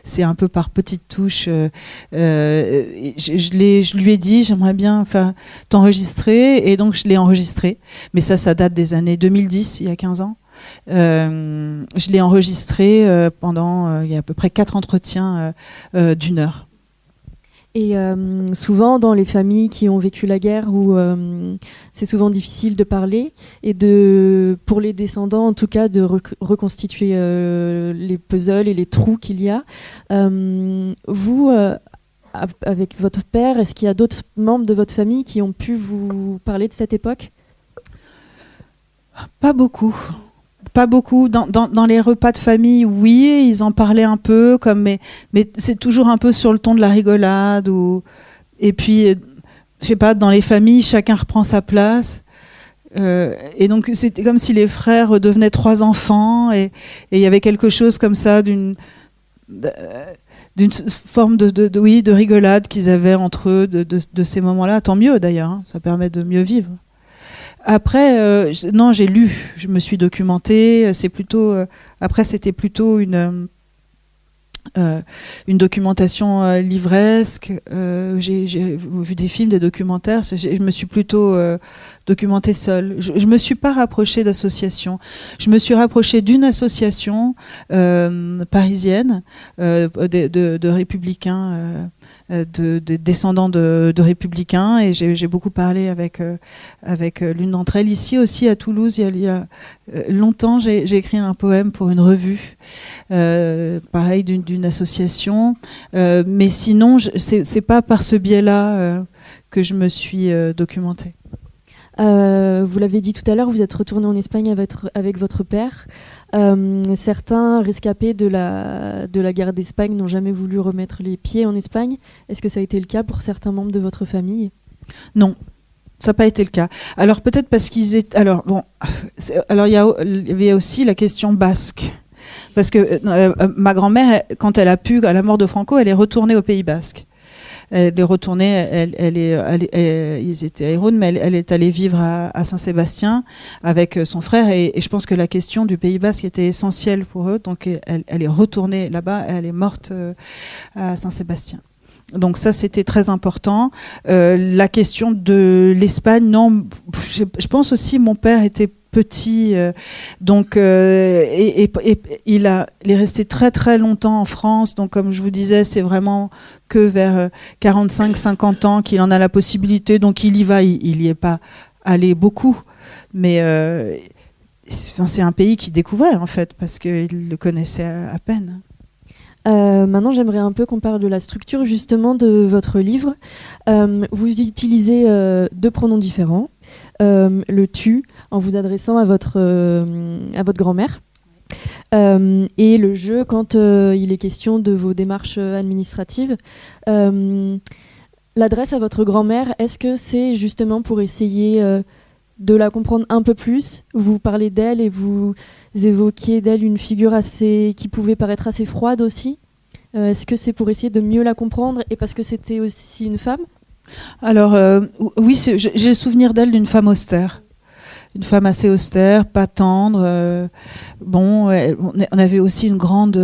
Speaker 3: c'est un peu par petites touches. Je lui ai dit, j'aimerais bien t'enregistrer. Et donc, je l'ai enregistré. Mais ça date des années 2010, il y a 15 ans. Je l'ai enregistré pendant il y a à peu près 4 entretiens d'1 heure.
Speaker 2: Et souvent dans les familles qui ont vécu la guerre, où c'est souvent difficile de parler et pour les descendants en tout cas de reconstituer les puzzles et les trous qu'il y a. Vous, avec votre père, est-ce qu'il y a d'autres membres de votre famille qui ont pu vous parler de cette époque ?
Speaker 3: Pas beaucoup. Pas beaucoup. Dans les repas de famille, oui, ils en parlaient un peu, mais c'est toujours un peu sur le ton de la rigolade. Et puis, je sais pas, dans les familles, chacun reprend sa place. Et donc, c'était comme si les frères redevenaient 3 enfants. Et il y avait quelque chose comme ça d'une forme de rigolade qu'ils avaient entre eux de ces moments-là. Tant mieux, d'ailleurs. Hein, ça permet de mieux vivre. Après, non, j'ai lu, je me suis documentée. C'est plutôt, après, c'était plutôt une documentation livresque. J'ai vu des films, des documentaires. Je me suis plutôt documentée seule. Je ne me suis pas rapprochée d'associations. Je me suis rapprochée d'une association parisienne de républicains, de descendants de républicains, et j'ai beaucoup parlé avec l'une d'entre elles. Ici aussi à Toulouse, il y a longtemps, j'ai écrit un poème pour une revue, pareil, d'une association, mais sinon c'est pas par ce biais-là que je me suis documentée.
Speaker 2: Vous l'avez dit tout à l'heure, vous êtes retourné en Espagne avec votre père. Certains rescapés de la guerre d'Espagne n'ont jamais voulu remettre les pieds en Espagne. Est-ce que ça a été le cas pour certains membres de votre famille?
Speaker 3: Non, ça n'a pas été le cas. Alors peut-être parce qu'ils étaient... Alors bon, alors il y avait aussi la question basque. Parce que ma grand-mère, quand elle a pu, à la mort de Franco, elle est retournée au Pays Basque. Elle est retournée, ils étaient à Irún, mais elle est allée vivre à Saint-Sébastien avec son frère, et je pense que la question du Pays Basque était essentielle pour eux, donc elle est retournée là-bas, elle est morte à Saint-Sébastien. Donc ça, c'était très important. La question de l'Espagne, non, je pense aussi mon père était petit, donc il est resté très très longtemps en France, donc comme je vous disais, c'est vraiment que vers 45-50 ans qu'il en a la possibilité, donc il y va, il y est pas allé beaucoup, mais c'est un pays qu'il découvrait en fait, parce qu'il le connaissait à peine.
Speaker 2: Maintenant, j'aimerais un peu qu'on parle de la structure justement de votre livre. Vous utilisez deux pronoms différents, le tu en vous adressant à votre grand-mère, et le je quand il est question de vos démarches administratives. L'adresse à votre grand-mère, est-ce que c'est justement pour essayer de la comprendre un peu plus? Vous parlez d'elle et vous évoquiez d'elle une figure qui pouvait paraître assez froide aussi. Est-ce que c'est pour essayer de mieux la comprendre et parce que c'était aussi une femme?
Speaker 3: Alors oui, j'ai le souvenir d'elle d'une femme austère. Une femme assez austère, pas tendre. Bon, on avait aussi une grande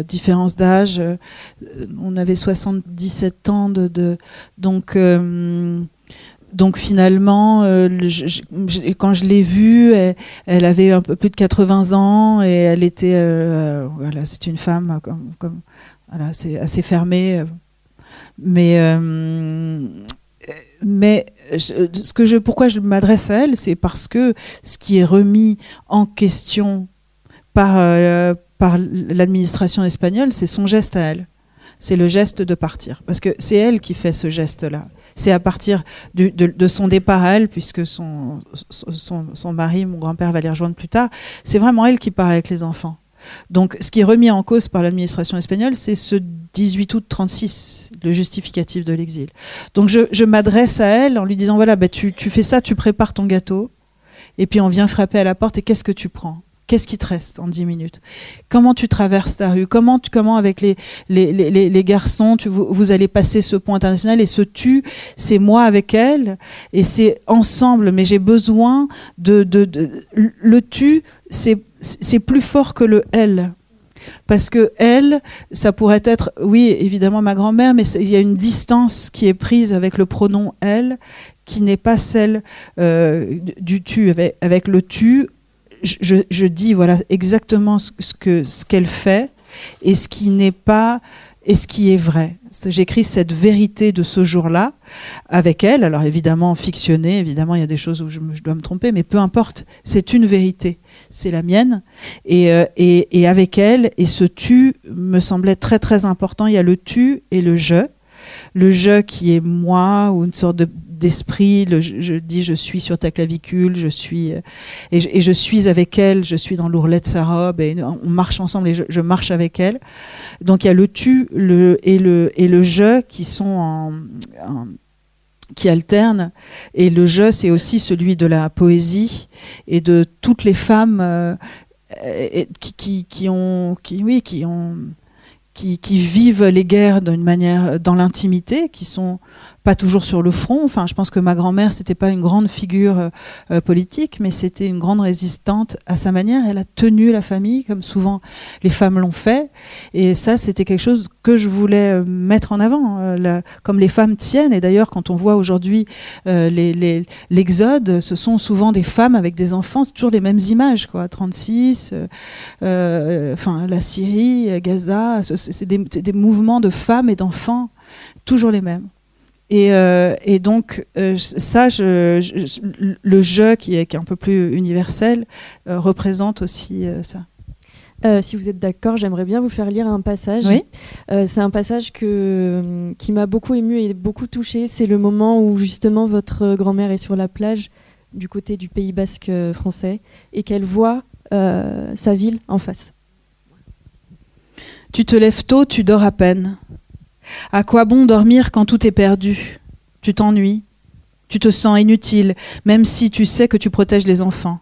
Speaker 3: différence d'âge. On avait 77 ans donc finalement, quand je l'ai vue, elle avait un peu plus de 80 ans et elle était, voilà, c'est une femme voilà, c'est assez fermée, mais pourquoi je m'adresse à elle, c'est parce que ce qui est remis en question par l'administration espagnole, c'est son geste à elle. C'est le geste de partir, parce que c'est elle qui fait ce geste-là. C'est à partir de son départ à elle, puisque son mari, mon grand-père, va les rejoindre plus tard, c'est vraiment elle qui part avec les enfants. Donc ce qui est remis en cause par l'administration espagnole, c'est ce 18 août 36, le justificatif de l'exil. Donc je m'adresse à elle en lui disant, voilà, tu fais ça, tu prépares ton gâteau, et puis on vient frapper à la porte, et qu'est-ce que tu prends ? Qu'est-ce qui te reste en 10 minutes? Comment tu traverses ta rue? Comment avec les garçons, vous allez passer ce pont international, et ce tu, c'est moi avec elle, et c'est ensemble, mais j'ai besoin le tu, c'est plus fort que le elle. Parce que elle, ça pourrait être, oui, évidemment ma grand-mère, mais il y a une distance qui est prise avec le pronom elle, qui n'est pas celle du tu. Avec le tu, je dis voilà exactement ce qu'elle fait et ce qui n'est pas et ce qui est vrai. J'écris cette vérité de ce jour-là avec elle. Alors évidemment fictionnée, évidemment il y a des choses où je dois me tromper, mais peu importe, c'est une vérité, c'est la mienne. Et avec elle, et ce tu me semblait très très important. Il y a le tu et le je qui est moi, ou une sorte d'esprit. Je dis je suis sur ta clavicule, je suis et je suis avec elle, je suis dans l'ourlet de sa robe, et on marche ensemble, et je marche avec elle. Donc il y a le tu et le je qui sont qui alternent, et le je c'est aussi celui de la poésie et de toutes les femmes qui vivent les guerres d'une manière dans l'intimité, qui sont pas toujours sur le front. Enfin, je pense que ma grand-mère, c'était pas une grande figure politique, mais c'était une grande résistante à sa manière. Elle a tenu la famille, comme souvent les femmes l'ont fait. Et ça, c'était quelque chose que je voulais mettre en avant, comme les femmes tiennent. Et d'ailleurs, quand on voit aujourd'hui l'exode, ce sont souvent des femmes avec des enfants. C'est toujours les mêmes images, quoi. 36, la Syrie, Gaza. C'est des mouvements de femmes et d'enfants, toujours les mêmes. Et donc, ça, le jeu qui est un peu plus universel représente aussi ça.
Speaker 2: Si vous êtes d'accord, j'aimerais bien vous faire lire un passage.
Speaker 3: Oui.
Speaker 2: C'est un passage qui m'a beaucoup émue et beaucoup touchée. C'est le moment où justement votre grand-mère est sur la plage du côté du Pays Basque français et qu'elle voit sa ville en face.
Speaker 3: Tu te lèves tôt, tu dors à peine. À quoi bon dormir quand tout est perdu? Tu t'ennuies, tu te sens inutile, même si tu sais que tu protèges les enfants.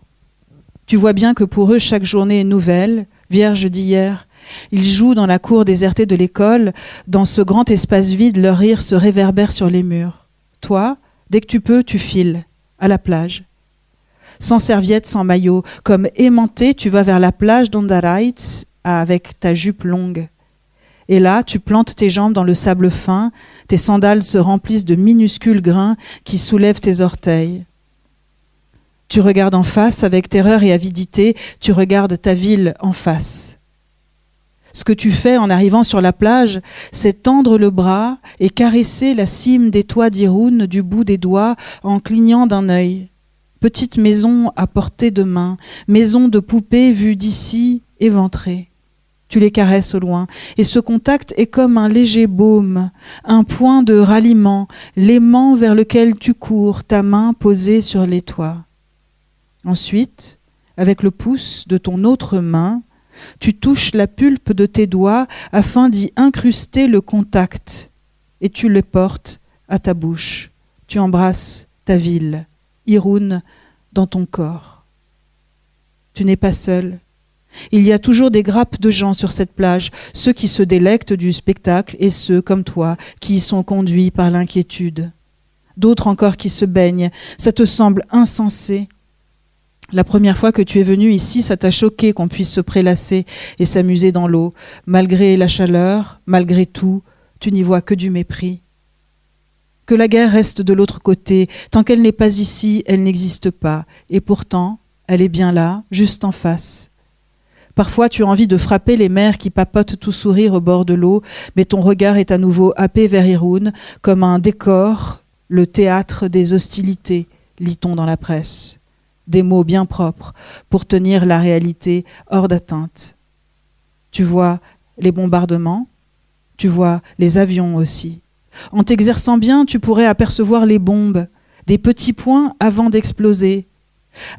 Speaker 3: Tu vois bien que pour eux, chaque journée est nouvelle, vierge d'hier. Ils jouent dans la cour désertée de l'école. Dans ce grand espace vide, leur rire se réverbère sur les murs. Toi, dès que tu peux, tu files, à la plage. Sans serviette, sans maillot, comme aimanté, tu vas vers la plage d'Ondaraitz avec ta jupe longue. Et là, tu plantes tes jambes dans le sable fin, tes sandales se remplissent de minuscules grains qui soulèvent tes orteils. Tu regardes en face avec terreur et avidité, tu regardes ta ville en face. Ce que tu fais en arrivant sur la plage, c'est tendre le bras et caresser la cime des toits d'Irun du bout des doigts en clignant d'un œil. Petite maison à portée de main, maison de poupée vue d'ici, éventrée. Tu les caresses au loin, et ce contact est comme un léger baume, un point de ralliement, l'aimant vers lequel tu cours, ta main posée sur les toits. Ensuite, avec le pouce de ton autre main, tu touches la pulpe de tes doigts afin d'y incruster le contact, et tu le portes à ta bouche. Tu embrasses ta ville, Irun, dans ton corps. Tu n'es pas seul. Il y a toujours des grappes de gens sur cette plage, ceux qui se délectent du spectacle et ceux, comme toi, qui y sont conduits par l'inquiétude. D'autres encore qui se baignent. Ça te semble insensé. La première fois que tu es venu ici, ça t'a choqué qu'on puisse se prélasser et s'amuser dans l'eau. Malgré la chaleur, malgré tout, tu n'y vois que du mépris. Que la guerre reste de l'autre côté. Tant qu'elle n'est pas ici, elle n'existe pas. Et pourtant, elle est bien là, juste en face. Parfois, tu as envie de frapper les mères qui papotent tout sourire au bord de l'eau, mais ton regard est à nouveau happé vers Irun, comme un décor, le théâtre des hostilités, lit-on dans la presse. Des mots bien propres pour tenir la réalité hors d'atteinte. Tu vois les bombardements, tu vois les avions aussi. En t'exerçant bien, tu pourrais apercevoir les bombes, des petits points avant d'exploser.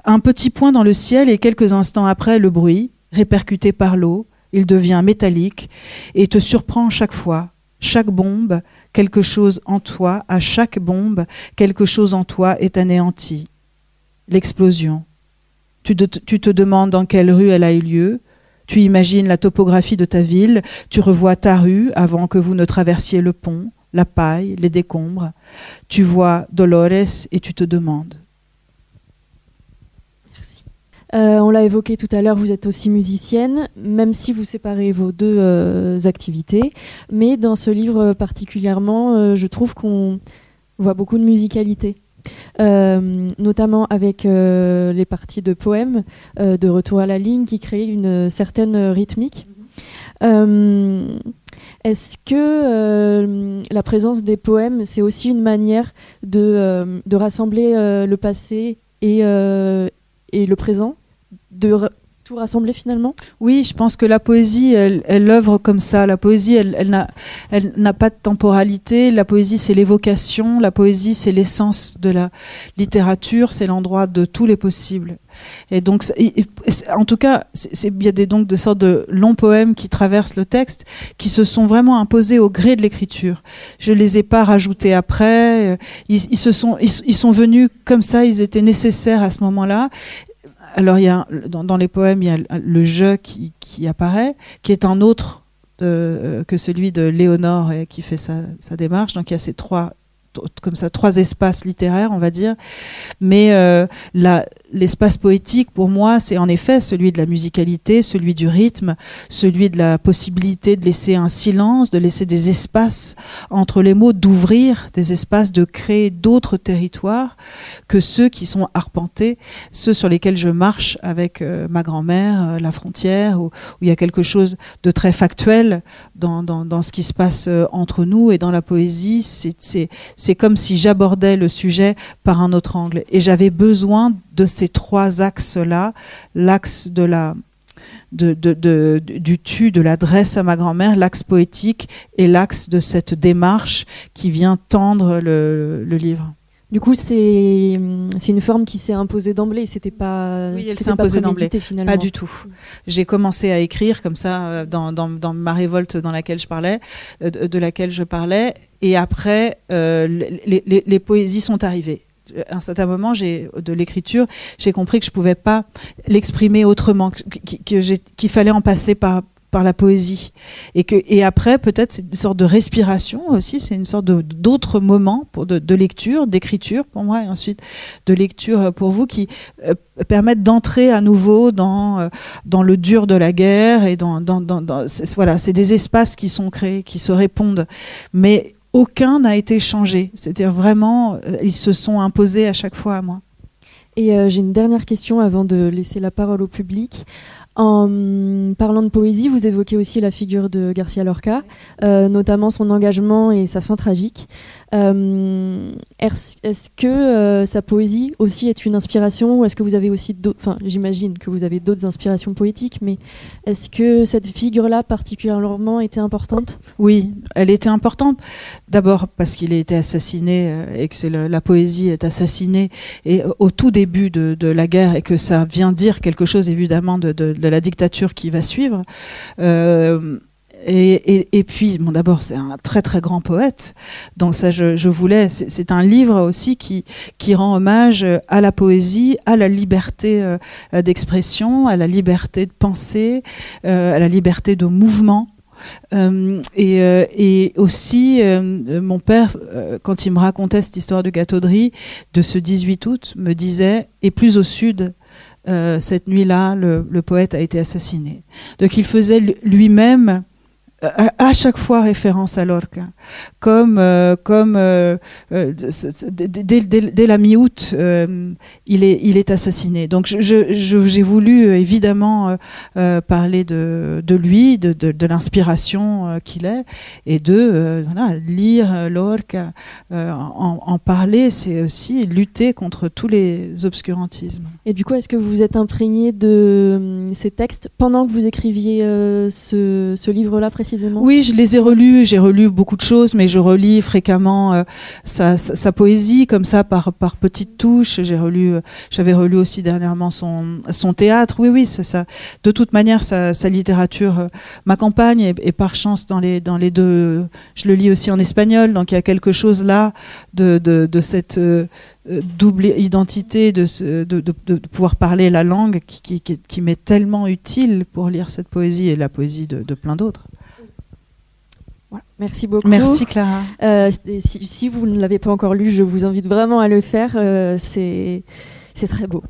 Speaker 3: Un petit point dans le ciel et quelques instants après, le bruit, répercuté par l'eau, il devient métallique et te surprend chaque fois. Chaque bombe, quelque chose en toi, à chaque bombe, quelque chose en toi est anéanti. L'explosion. Tu te demandes dans quelle rue elle a eu lieu, tu imagines la topographie de ta ville, tu revois ta rue avant que vous ne traversiez le pont, la paille, les décombres. Tu vois Dolores et tu te demandes.
Speaker 2: On l'a évoqué tout à l'heure, vous êtes aussi musicienne, même si vous séparez vos deux activités. Mais dans ce livre particulièrement, je trouve qu'on voit beaucoup de musicalité. Notamment avec les parties de poèmes de Retour à la ligne qui créent une certaine rythmique. Est-ce que la présence des poèmes, c'est aussi une manière de rassembler le passé et le présent, de tout rassembler finalement?
Speaker 3: Oui, je pense que la poésie, elle œuvre comme ça. La poésie, elle n'a pas de temporalité. La poésie, c'est l'évocation. La poésie, c'est l'essence de la littérature. C'est l'endroit de tous les possibles. Et donc, en tout cas, il y a donc de sortes de longs poèmes qui traversent le texte, qui se sont vraiment imposés au gré de l'écriture. Je les ai pas rajoutés après. Ils sont venus comme ça. Ils étaient nécessaires à ce moment-là. Alors, il y a, dans les poèmes, il y a le je qui apparaît, qui est un autre que celui de Léonore qui fait sa démarche. Donc, il y a ces trois comme ça 3 espaces littéraires, on va dire. Mais l'espace poétique, pour moi, c'est en effet celui de la musicalité, celui du rythme, celui de la possibilité de laisser un silence, de laisser des espaces entre les mots, d'ouvrir des espaces, de créer d'autres territoires que ceux qui sont arpentés, ceux sur lesquels je marche avec ma grand-mère, la frontière, où il y a quelque chose de très factuel dans ce qui se passe entre nous. Et dans la poésie, c'est comme si j'abordais le sujet par un autre angle. Et j'avais besoin de ces 3 axes-là, l'axe du tu, de l'adresse à ma grand-mère, l'axe poétique et l'axe de cette démarche qui vient tendre le livre.
Speaker 2: Du coup, c'est une forme qui s'est imposée d'emblée. C'était pas.
Speaker 3: Oui, elle s'est imposée d'emblée.
Speaker 2: Finalement.
Speaker 3: Pas du tout. J'ai commencé à écrire comme ça dans ma révolte de laquelle je parlais, et après les poésies sont arrivées. À un certain moment de l'écriture, j'ai compris que je pouvais pas l'exprimer autrement, qu'il fallait en passer par la poésie, et après peut-être c'est une sorte de respiration aussi, c'est une sorte d'autres moments de lecture, d'écriture pour moi, et ensuite de lecture pour vous, qui permettent d'entrer à nouveau dans le dur de la guerre, et voilà, c'est des espaces qui sont créés, qui se répondent, mais aucun n'a été changé, c'est-à-dire vraiment ils se sont imposés à chaque fois à moi.
Speaker 2: Et j'ai une dernière question avant de laisser la parole au public. En parlant de poésie, vous évoquez aussi la figure de Garcia Lorca, notamment son engagement et sa fin tragique. Est-ce que sa poésie aussi est une inspiration, ou est-ce que vous avez aussi j'imagine que vous avez d'autres inspirations poétiques, mais est-ce que cette figure-là particulièrement était importante ?
Speaker 3: Oui, elle était importante. D'abord parce qu'il a été assassiné, et que la poésie est assassinée et au tout début de la guerre, et que ça vient dire quelque chose évidemment de la dictature qui va suivre. Et puis, d'abord, c'est un très très grand poète. Donc ça, je voulais. C'est un livre aussi qui rend hommage à la poésie, à la liberté d'expression, à la liberté de penser, à la liberté de mouvement. Et aussi, mon père, quand il me racontait cette histoire du gâteau de riz de ce 18 août, me disait, et plus au sud, cette nuit-là, le poète a été assassiné. Donc il faisait lui-même à chaque fois référence à Lorca, comme dès la mi-août, il est assassiné. Donc j'ai voulu évidemment parler de lui, de l'inspiration qu'il est, et lire Lorca, en parler, c'est aussi lutter contre tous les obscurantismes.
Speaker 2: Et du coup, est-ce que vous vous êtes imprégné de ces textes pendant que vous écriviez ce livre-là précisément ?
Speaker 3: Oui, je les ai relus, j'ai relu beaucoup de choses, mais je relis fréquemment sa poésie, comme ça, par petites touches. J'avais relu aussi dernièrement son théâtre. Oui, c'est ça. De toute manière, sa littérature m'accompagne, et par chance, dans les deux, je le lis aussi en espagnol, donc il y a quelque chose là de cette double identité, de pouvoir parler la langue qui m'est tellement utile pour lire cette poésie, et la poésie de plein d'autres.
Speaker 2: Voilà. Merci beaucoup.
Speaker 3: Merci Clara.
Speaker 2: Si vous ne l'avez pas encore lu, je vous invite vraiment à le faire. C'est très beau.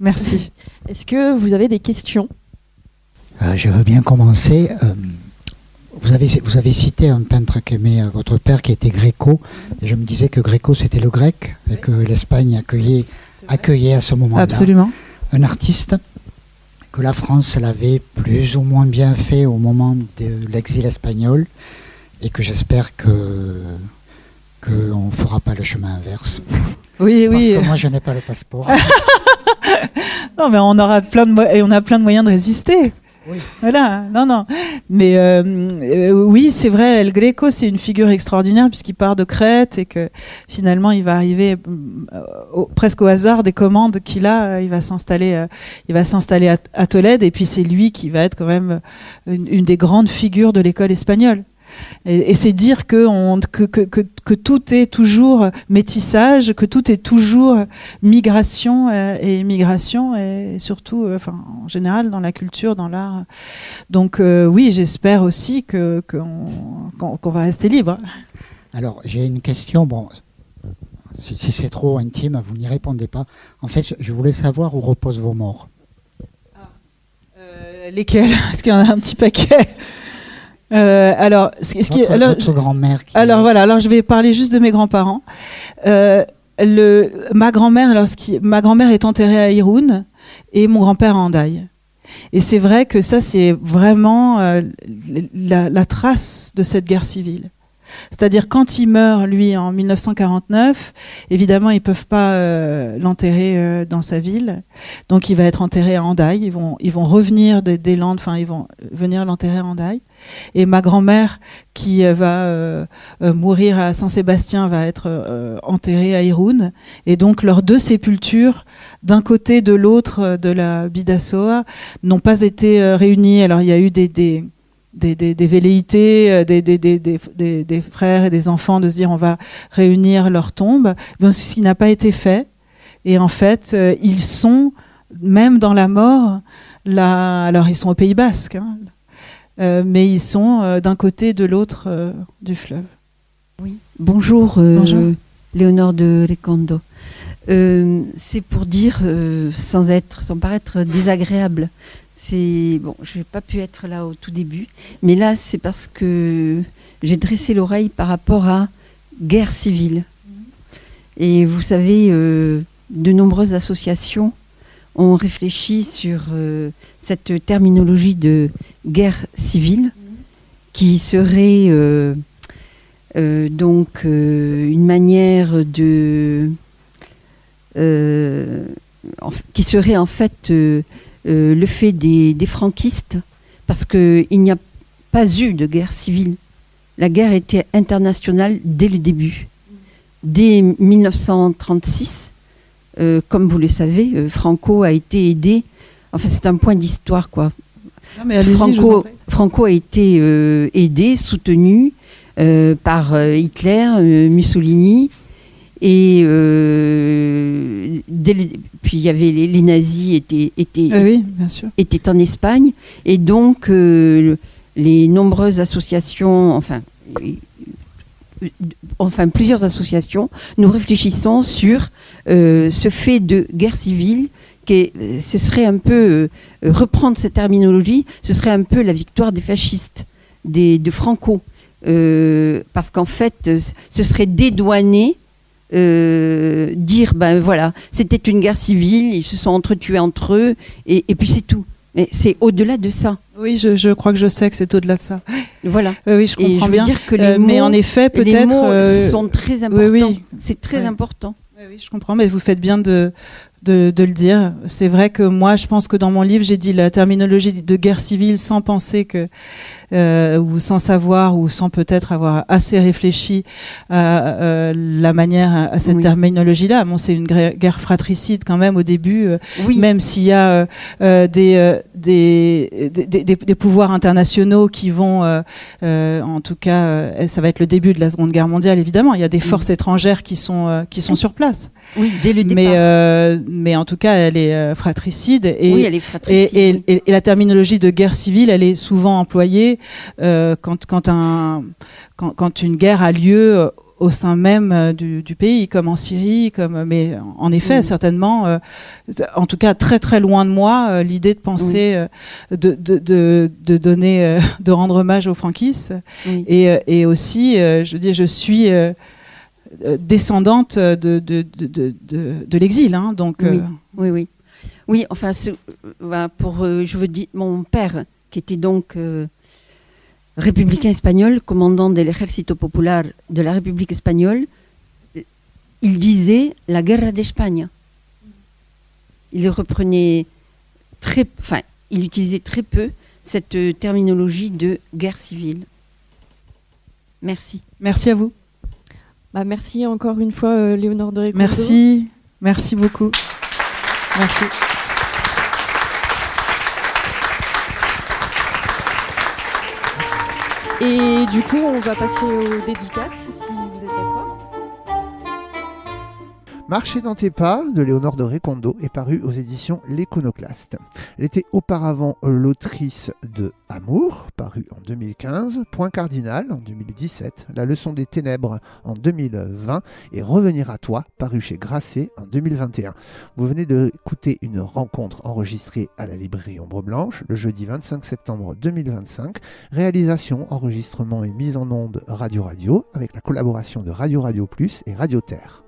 Speaker 3: Merci.
Speaker 2: Est-ce que vous avez des questions ?
Speaker 4: Je veux bien commencer. Vous avez cité un peintre qu'aimait votre père, qui était Gréco. Et je me disais que Gréco, c'était le grec, et que l'Espagne accueillait à ce moment-là.
Speaker 3: Absolument.
Speaker 4: Un artiste, que la France l'avait plus ou moins bien fait au moment de l'exil espagnol, et que j'espère qu'on ne fera pas le chemin inverse.
Speaker 3: Oui.
Speaker 4: Parce que moi, je n'ai pas le passeport.
Speaker 3: Non, mais on a plein de moyens de résister.
Speaker 4: Oui.
Speaker 3: Voilà, non. Mais oui, c'est vrai, El Greco, c'est une figure extraordinaire, puisqu'il part de Crète, et que finalement, il va arriver presque au hasard des commandes qu'il a. Il va s'installer à Tolède, et puis c'est lui qui va être quand même une des grandes figures de l'école espagnole. Et c'est dire que tout est toujours métissage, que tout est toujours migration et immigration, et surtout, en général, dans la culture, dans l'art. Donc oui, j'espère aussi qu'on va rester libre.
Speaker 4: Alors, j'ai une question. Bon, Si c'est trop intime, vous n'y répondez pas. En fait, je voulais savoir où reposent vos morts.
Speaker 3: Lesquels? Parce qu'il y en a un petit paquet. Alors,
Speaker 4: votre grand-mère.
Speaker 3: Alors voilà. Alors je vais parler juste de mes grands-parents. Ma grand-mère est enterrée à Irun et mon grand-père à Hendaye. Et c'est vrai que ça, c'est vraiment la trace de cette guerre civile. C'est-à-dire quand il meurt, lui, en 1949, évidemment, ils ne peuvent pas l'enterrer dans sa ville. Donc, il va être enterré à Hendaye. Ils vont revenir des Landes, enfin, ils vont venir l'enterrer à Hendaye. Et ma grand-mère, qui va mourir à Saint-Sébastien, va être enterrée à Irun. Et donc, leurs deux sépultures, d'un côté de l'autre de la Bidassoa, n'ont pas été réunies. Alors, il y a eu des velléités des frères et des enfants de se dire on va réunir leurs tombes, ce qui n'a pas été fait. Et en fait, ils sont, même dans la mort, là, alors ils sont au Pays Basque, hein, mais ils sont d'un côté et de l'autre du fleuve.
Speaker 5: Oui. Bonjour, Léonore de Recondo. C'est pour dire, sans paraître désagréable, bon, je n'ai pas pu être là au tout début, mais là c'est parce que j'ai dressé l'oreille par rapport à guerre civile. Et vous savez, de nombreuses associations ont réfléchi sur cette terminologie de guerre civile qui serait donc une manière de... qui serait en fait... le fait des franquistes, parce qu'il n'y a pas eu de guerre civile. La guerre était internationale dès le début. Dès 1936, comme vous le savez, Franco a été aidé. Enfin, c'est un point d'histoire, quoi.
Speaker 3: Non, mais
Speaker 5: Franco a été aidé, soutenu par Hitler, Mussolini. Et puis il y avait les nazis étaient en Espagne, et donc les nombreuses associations, enfin plusieurs associations, nous réfléchissons sur ce fait de guerre civile. Ce serait un peu reprendre cette terminologie, ce serait un peu la victoire des fascistes, de Franco, parce qu'en fait, ce serait dédouaner. Dire ben voilà, c'était une guerre civile, ils se sont entretués entre eux et puis c'est tout. Mais c'est au-delà de ça.
Speaker 3: Oui, je crois que je sais que c'est au-delà de ça.
Speaker 5: Voilà.
Speaker 3: Oui, je comprends bien.
Speaker 5: Dire que les mots,
Speaker 3: mais en effet, peut-être
Speaker 5: les mots sont très importants.
Speaker 3: Oui.
Speaker 5: C'est très important.
Speaker 3: Oui, je comprends, mais vous faites bien de le dire. C'est vrai que moi, je pense que dans mon livre, j'ai dit la terminologie de guerre civile sans penser que ou sans savoir, ou sans peut-être avoir assez réfléchi à la manière à cette terminologie-là. Bon, c'est une guerre fratricide quand même au début, même s'il y a des pouvoirs internationaux qui vont, en tout cas, ça va être le début de la Seconde Guerre mondiale, évidemment. Il y a des forces étrangères qui sont sur place.
Speaker 5: Oui, dès le départ.
Speaker 3: Mais en tout cas, elle est fratricide.
Speaker 5: Oui, elle est fratricide.
Speaker 3: Et la terminologie de guerre civile, elle est souvent employée quand une guerre a lieu au sein même du pays, comme en Syrie, mais en effet, certainement, en tout cas très très loin de moi, l'idée de penser de donner, de rendre hommage aux franquistes, et aussi, je suis descendante de l'exil, hein, donc.
Speaker 5: Oui. Enfin, je veux dire, mon père, qui était donc républicain espagnol, commandant de l'Ejército Popular de la République espagnole, il disait la guerra de Espagne. Il reprenait il utilisait très peu cette terminologie de guerre civile. Merci.
Speaker 3: Merci à vous.
Speaker 2: Merci encore une fois, Léonore de Recondo.
Speaker 3: Merci beaucoup. Merci.
Speaker 2: Et du coup, on va passer aux dédicaces, si vous êtes d'accord.
Speaker 1: Marcher dans tes pas de Léonore de Recondo est paru aux éditions L'Iconoclaste. Elle était auparavant l'autrice de Amour, paru en 2015, Point cardinal en 2017, La leçon des ténèbres en 2020 et Revenir à toi, paru chez Grasset en 2021. Vous venez d'écouter une rencontre enregistrée à la librairie Ombre Blanche le jeudi 25 septembre 2025. Réalisation, enregistrement et mise en onde Radio avec la collaboration de Radio Plus et Radio Terre.